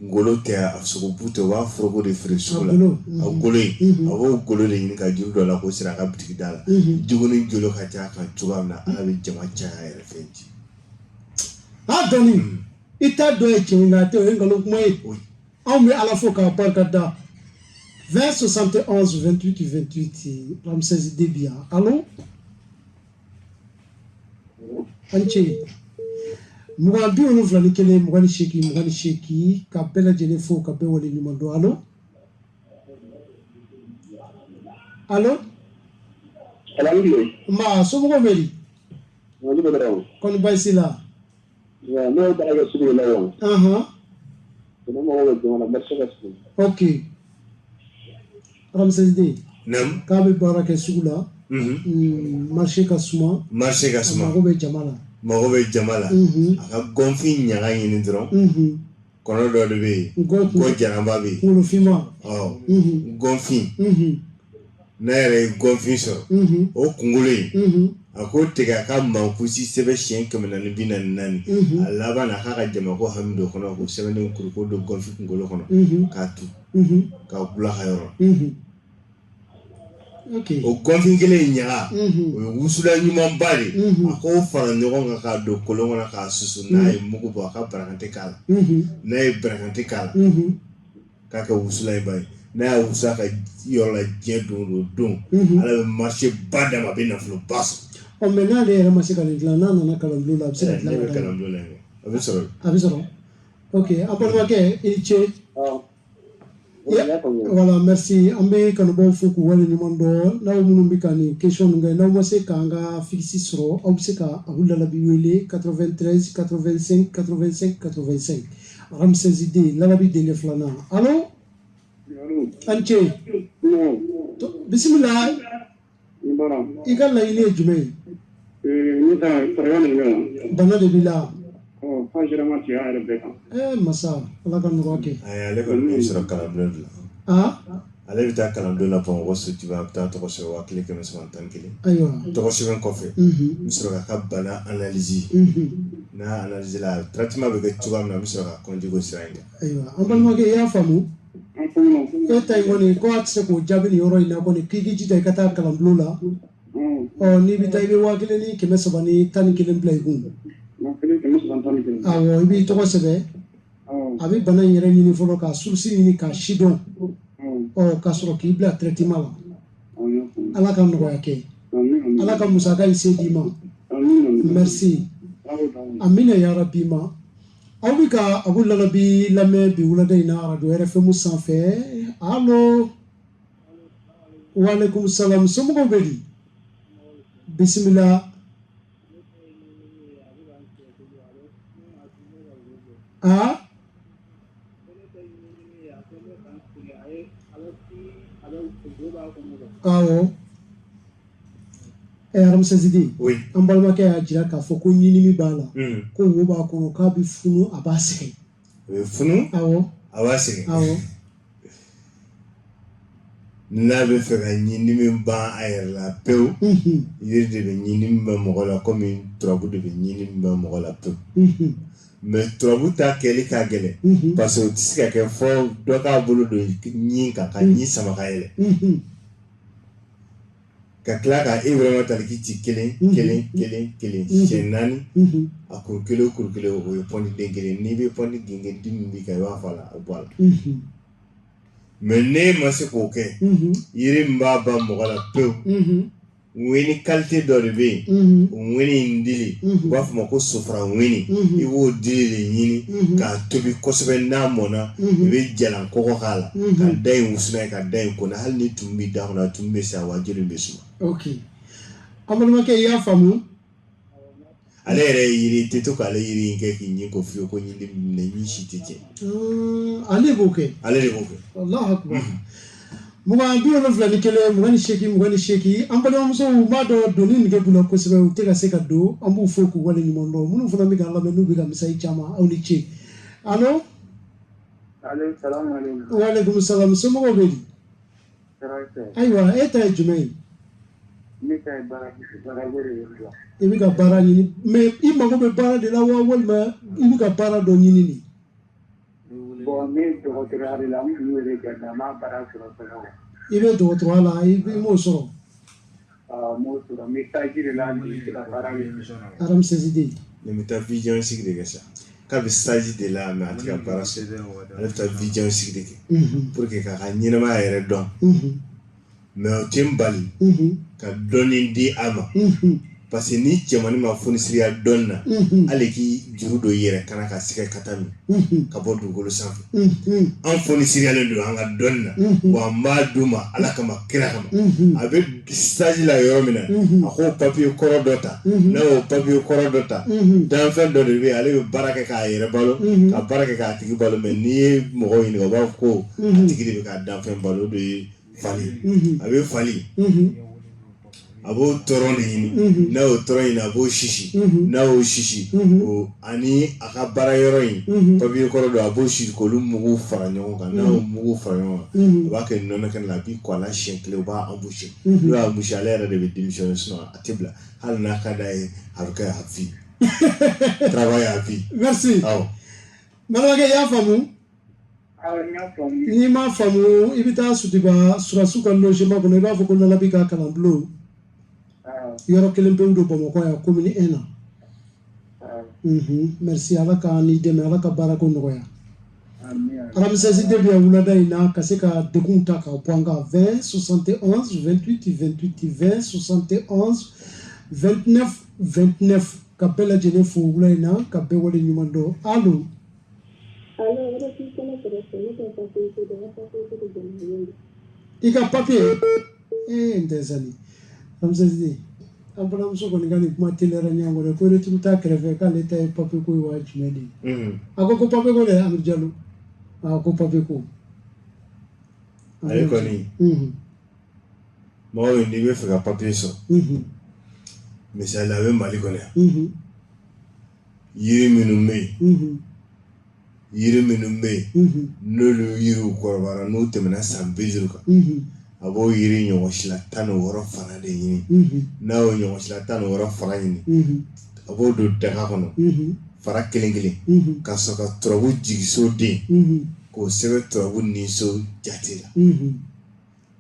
ngolo tɛ a sogobu tɛ u b'a foroko de feere sugu la a golo in a b'o golo de ɲini ka juru dɔ la k'o siri a ka bitigi da la juguni jolo ka ca kan cogoya min na ala bɛ jama caya yɛrɛ fɛn ci a dɔnni i t'a dɔn ye tiɲɛ nka a tɛ o ye nkalon kuma ye anw bɛ ala fo k'a barika da 2071 28 28 Ramsès Debia allo an cɛ 71 28 ka bɛɛ lajɛlen fo ka bɛɛ wale ɲuman dɔn allo allo ma somɔgɔw bɛ di kɔni baasi la ok Ramsès de k'a bɛ baara kɛ sugu la marché ka suma mago bɛ jama la a ka gɔnfin ɲaga ɲini dɔrɔn kɔnɔ dɔ de bɛ yen ko jaraba bɛ yen wolofinma gɔnfin n'a yɛrɛ ye gɔnfin sɔrɔ o kunkolo in a ko tigɛ a ka mankusi sɛbɛn siɲɛ 444 a laban na a k'a ka jama ko hami dɔ kɔnɔ ko sɛbɛnnen kuru ko don gɔnfin kunkolo kɔnɔ k'a tu k'a bula ka yɔrɔ o gɔnfin kelen in ɲaga o ye wusula ɲumanba de a k'o fara ɲɔgɔn kan k'a don kolon kɔnɔ k'a susu n'a ye mugu bɔ a ka barakante k'a la n'a ye barakante k'a la k'a kɛ wusula in ba ye n'a y'a wusula ka yɔrɔ la diɲɛ don ala bɛ marché ba d'a ma a bɛ nafolo ba sɔrɔ mɛ n'ale yɛrɛ ma se ka nin dilan n'a nana kalanbulon la a bɛ se ka dilan ne bɛ kalanbulon la a bɛ sɔrɔ ok an balimakɛ i ni ce voilà merci an bɛ kanubaw fo k'u wale ɲuman dɔn n'aw minnu bɛ ka nin question ninnu kɛ n'aw ma se k'an ka fixe sɔrɔ aw bɛ se ka abu lalabi wele 93 85 85 85 Ramsès de lalabi denkɛ filanan allo an cɛ bisimila i ka laɲini ye jumɛn ye bana de b'i la masa ala ka nɔgɔya kɛ ale kɔni bɛ sɔrɔ kalanbulon la ale bɛ taa kalanbulon la Bamakɔ Sotiba a bɛ taa tɔgɔ sɛbɛn 1311 ayiwa tɔgɔ sɛbɛn kɔfɛ n bɛ sɔrɔ ka bana analyse n'a analyse la traitement bɛ kɛ cogoya min na n bɛ sɔrɔ ka continuer o sira in kan ayiwa an balimakɛ i y'a faamu e ta in kɔni ko a tɛ se k'o jaabi nin yɔrɔ in na kɔni k'i k'i jija i ka taa kalanbulon la n'i bɛ taa i bɛ 1311 ni 11 bila i kun awɔ i b'i tɔgɔ sɛbɛn a bɛ bana in yɛrɛ ɲini fɔlɔ ka source ɲini k'a sidɔn k'a sɔrɔ k'i bila traitement la ala ka nɔgɔya kɛ ala ka musaka in se d'i ma merci amina yarabi ma aw bɛ ka abu lalabi lamɛn bi wulada in na radio RFM sanfɛ allo waaleykum salam somɔgɔw bɛ di bisimila awɔ Ramsesidi. Oui. An balimakɛ y'a jira k'a fɔ ko ɲinini b'a la. Ko wo b'a kɔnɔ k'a bɛ funu a b'a sɛgɛn. Funu? Awɔ. A b'a sɛgɛn. Awɔ. N'a bɛ fɛ ka ɲinini ban a yɛrɛ la pewu. Yiri de bɛ ɲinini ban mɔgɔ la komi turabu de bɛ ɲinini ban mɔgɔ la pewu. Mais turabu ta kɛli ka gɛlɛn. Parce que o tɛ se ka kɛ fɔ dɔ k'a bolo don ɲin kan ka ɲin sama ka yɛlɛ. Ka tila ka vraiment taliki ci kelen siɲɛ 4 a kuru kelen o ye pɔndi den kelen n'i bɛ pɔndi genge di min b'i kan i b'a fɔ a la a bɔ a la. Mais ne ma se k'o kɛ yiri min b'a ban mɔgɔ la pewu ŋɛni qualité dɔ de bɛ yen o ŋɛni in dili u b'a fɔ ma ko sofara ŋɛni i b'o dili de ɲini k'a tobi kosɛbɛ n'a mɔnna i bɛ jalan kɔgɔ k'a la ka da in wusuna ye ka da in kɔnɔ hali ni tumu b'i da kɔnɔ a tumu bɛ sa wa jeli bɛ suma. Ok. An balimakɛ i y'a faamu. Ale yɛrɛ ye yiri tɛ to k'ale yiri in kɛ k'i ɲɛ ko fiyewu ko ɲi minɛ ɲi si tɛ tiɲɛ. Ale b'o kɛ. Ale de b'o kɛ. Alahu akubar. 21 28 an balimamusow b'a dɔn doni nege b'u la kosɛbɛ u tɛ ka se ka don an b'u fɔ k'u wale ɲuman dɔn minnu fana bɛ k'an lamɛn n'u bɛ ka misayi caman aw ni ce. Allo. Allo salamu aleykum. Waaleykum salam somɔgɔw bɛ di. Ayiwa e ta ye jumɛn ye. Ne ta ye baara ko de ye. I bɛ ka baara ɲini mais i mago bɛ baara de la wa walima i bɛ ka baara dɔ ɲini de. Bon ne dɔgɔtɔrɔya de la n kun wele ka ma baara sɔrɔ fɔlɔ. I bɛ dɔgɔtɔrɔya la i m'o sɔrɔ. M'o sɔrɔ n bɛ taji de la ni ka baara kɛ. Ramsesidi. Ne bɛ taa vision sigi de kɛ sa k'a bɛ stage de la mais a tɛ ka baara sɔrɔ ale bɛ taa vision sigi de kɛ pour que k'a ka ɲɛnamaya yɛrɛ dɔn mais o tɛ n bali ka dɔɔni di a ma parce que ni cɛmanni ma fonisiriya dɔɔni na hali k'i juru dɔ i yɛrɛ kana ka sɛgɛ ka taa min ka bɔ dugukolo sanfɛ an fonisiriyalen don an ka dɔɔni na wa n b'a d'u ma ala kama kira kama a bɛ stage la yɔrɔ min na a k'o papier kɔrɔ dɔ ta n'a y'o papier kɔrɔ dɔ ta danfɛn dɔ de bɛ yen ale bɛ baara kɛ k'a yɛrɛ balo ka baara kɛ k'a tigi balo mais n'i ye mɔgɔ ɲininka u b'a fɔ ko a tigi de bɛ k'a danfɛn balo o de ye fali a bɛ fali a b'o tɔrɔ de ɲini n'a y'o tɔrɔ ɲini a b'o sisi n'a y'o sisi ani a ka baara yɔrɔ in papiye kɔrɔ dɔ a b'o sisi k'olu mugu fara ɲɔgɔn kan n'a y'o mugu fara ɲɔgɔn kan a b'a kɛ nɔnɔ kɛnɛ la a b'i kɔ a la siɲɛ kelen u b'a embouché n'o y'a embouché ale yɛrɛ de bɛ démissionner sinon a tɛ bila hali n'a ka d'a ye a bɛ kɛ a vie travail à vie. Merci. Awɔ. Balimakɛ i y'a faamu. N'i m'a faamu i bɛ taa Surasu ka logement kɔnɔ i b'a fɔ ko Nalabi ka kalanbulon yɔrɔ kelen pewu don Bamakɔ yan commune 1 na. Merci ala k'an n'i dɛmɛ ala ka baara ko nɔgɔya. Ramsesidi bɛ yan wulada in na ka se ka degun ta k'a bɔ an kan 20 71 28 28 20 71 29 29 ka bɛɛ lajɛlen fo wula in na ka bɛɛ wale ɲuman dɔn. Allo. I ka papier n tɛ sani Ramsesidi an balimamuso kɔni ka nin kuma teliyara ɲɔgɔn kɔrɔ ko retour t'a kɛrɛfɛ k'ale ta ye papier ko ye wa jumɛn de ye a ko papier ko dɛ Amidu Jalo a ko papier ko ale kɔni mɔgɔ min n'i bɛ fɛ ka papier sɔrɔ misali a bɛ Mali kɔnɔ yan yiri minnu bɛ yen n'olu yiriw kɔrɔbayara n'u tɛmɛna san 50 kan a b'o yiri ɲɔgɔn sila 16 fana de ɲini n'a y'o ɲɔgɔn sila 16 fara ɲini a b'o don daga kɔnɔ fara kelen kelen ka sɔrɔ ka turabu jigiso den k'o sɛbɛn turabu niso jate la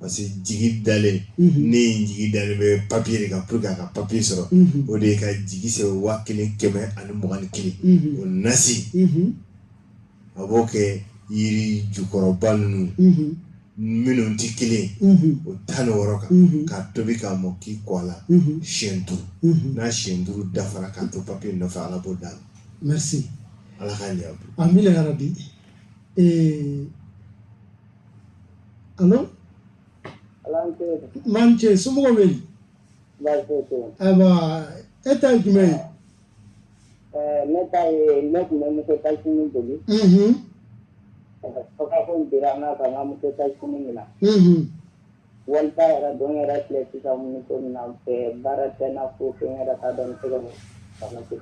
parce que jigi dalen ne ye jigi dalen bɛ papier de kan pour que a ka papier sɔrɔ o de ye ka jigi sɛbɛn 1121 o nasi a b'o kɛ yiri jukɔrɔba ninnu minnu tɛ kelen o 16 kan k'a tobi k'a mɔ k'i kɔ a la siɲɛ 5 n'a siɲɛ 5 dafara k'a to papier nɔfɛ ala b'o d'a ma. Merci. ala k'a ɲɛ a bolo. Amina yarabi. Allo. Manche somɔgɔw bɛ di. Ayiwa e ta ye jumɛn ye. Ne ta ye ne tun bɛ muso taxi boli. Fo ka fɔ n dira n na ka n ka moto taxi minɛ. walta era don era atleti ka mun ko na pe barata na fu ko era ta don ko na ko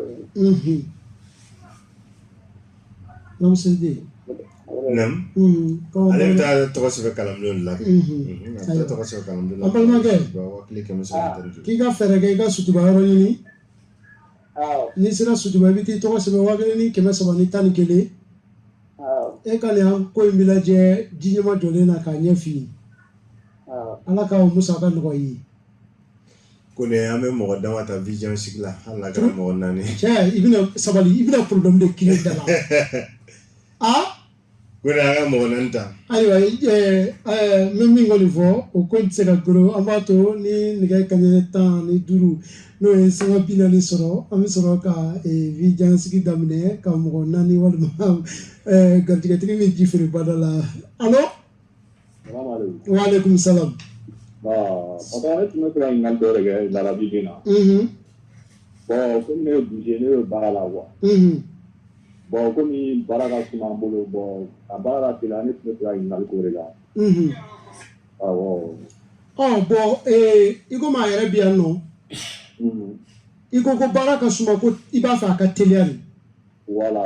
nam sidi nam ale ta to se kalam lo la ta to se kalam lo apal ma ke ba wa clique mo sa interview ki ga fere ke ga sutu ba ro ni ni sira sutu ba bi ti to se ba wa ni ke ma sa ni tan kele e ka le ko imbila je jinyama jole na ka nya fi ala ka musa ka no yi ko ne ame mo dama ta vision sigla ala ka mo nani che ibina sabali ibina problem de kile dala ko ne aga mo nanta ayiwa même min ngoli fo o ko se ka goro amato ni nige kanye tan ni duru no e sama bina ni soro ami soro ka vision sigi damine ka mo nani walma gartiga tigi min jifri badala allo wa alaikum salam papa tu me tra ingal dore ga la rabina bon comme ne bouger ne bara wa bon comme bara ga suma bolo bon bara tila ne tu me tra ingal kore la bon iko ma yere bia no iko ko bara ka suma ko iba fa ka teliani voilà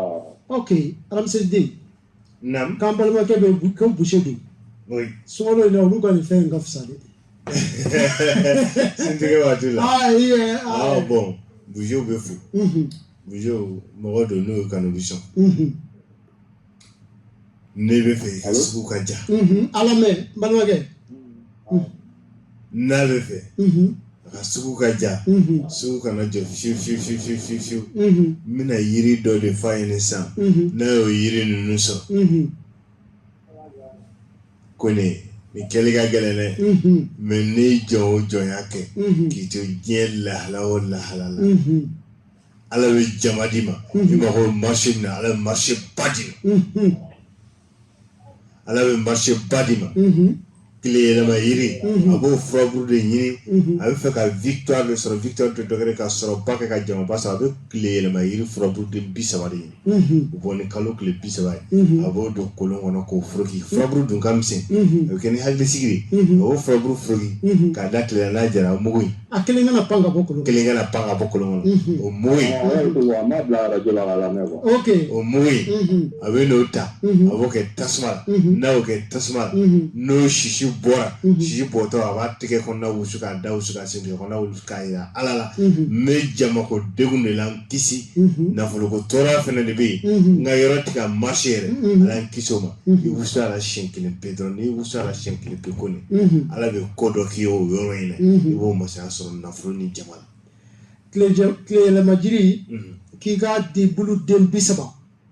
ok ramse de nam kambal ma ke be ko boucher du oui solo le lu ka ni fe ngaf sale sintige watula bon bouger be fou bouger mo do no kanu bison ne be fe su ka ja ala me balma ke na be fe suku ka ja suku kana jo fiu mina yiri do de fine sam na o yiri nunu so kone ni keliga gelene me ni jo yake ki to jel la wala halala ala we jamadima ima ko machine ala marché badima ala we marché badima clé la ma yiri abo frabru de yiri abe fe ka victoire de sur victoire de dogere ka sur pas ka jama pas abe clé la ma yiri frabru de bisawari boni kalo clé bisawari abo do kolon wono ko froki frabru dun kamse e ken hagli sigiri abo frabru froki ka da clé la jara mugui akele ngana panga bokolo clé ngana panga bokolo o mugui wa ma bla radio la la me ko ok o mugui abe no ta abo ke tasma na o ke tasma no shishi bora shishi boto aba tike konna wusuka da wusuka sinde konna wusuka ya alala me jama ko degunde lan kisi na folo ko tora fene de bi nga yoro tika marcher ala kisoma i wusa la shenkile pedro ni wusa la shenkile pe koni ala be kodo ki o yoro ine i bo mo sa so na folo ni jama clé la majiri ki ga di bulu dem bisaba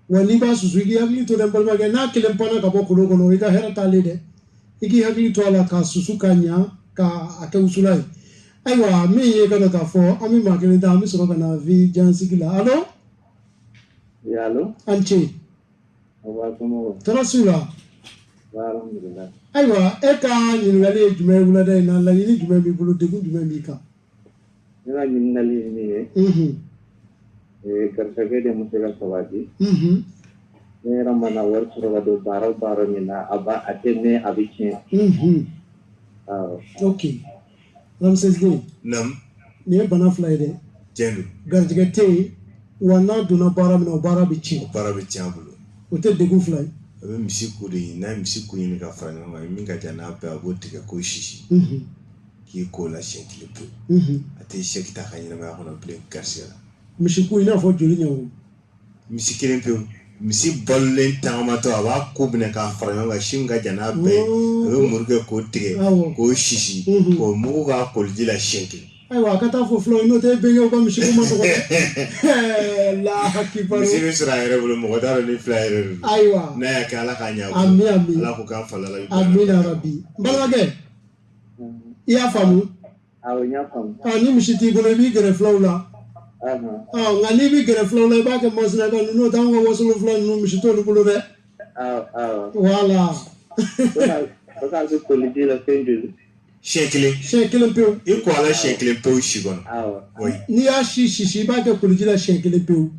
wani ba susugi agli to dem balma ga na kele mpana ka bokolo kono ida hera talede iki hakili to ala ka susu kanya ka ake usulai aiwa mi ye kana ka fo ami makene da mi soro kana vi jansigila allo ya allo anche wa komo tarasula alhamdulillah aiwa e ka nyingali jume wula dai na la ni jume mi bulu de jume mi ka ina nyingali ni karsage de musela sawadi ne ramana war sura do baro ni na aba atene abiche ok ramses de nam ne bana flyde jendu garjigate wana duna bara mina bara bichi abulu o te degu fly abe misiku de na misiku ni ka franga ma mi ka jana pa aboti ka ko shishi ki ko la shenkile pe ate shekita kanyina ma hono ple garcia misiku ina fo joli nyawo misikire pe misi ballen tamato aba ko bine ka franga ga shinga jana pe abe murge ko tige ko shishi ko mugu ga ko jila shenkile aiwa kata fo flow no te bege ko misiku ma ko la hakibaru misi Israel bulu mo dara ni flyer aiwa na ya kala kanya ami ala ko kan falala amina rabbi balage iya famu awo nya fam ani misiti bolo bi gere flow la ngani bi gere flow la ba ke mosna ka no tango wasulu flow no misito lu bolo de wala ko ka ko liji la sendu shekile peu iko ala shekile peu shigon oui ni ya shi ba ke kuliji la shekile peu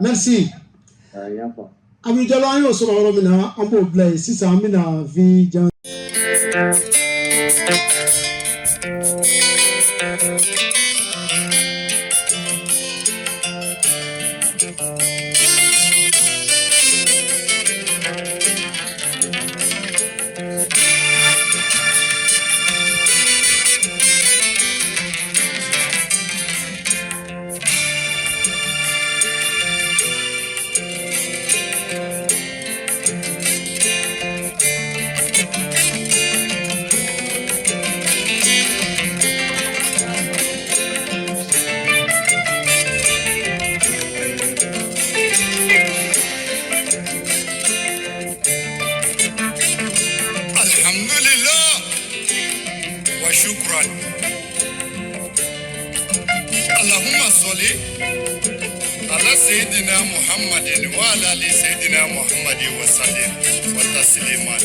merci nya fam ami jalo ayo so ro mina ambo blay sisa amina vi jan وشكرا اللهم صل على سيدنا محمد وعلى ال سيدنا محمد وسلم وتسليما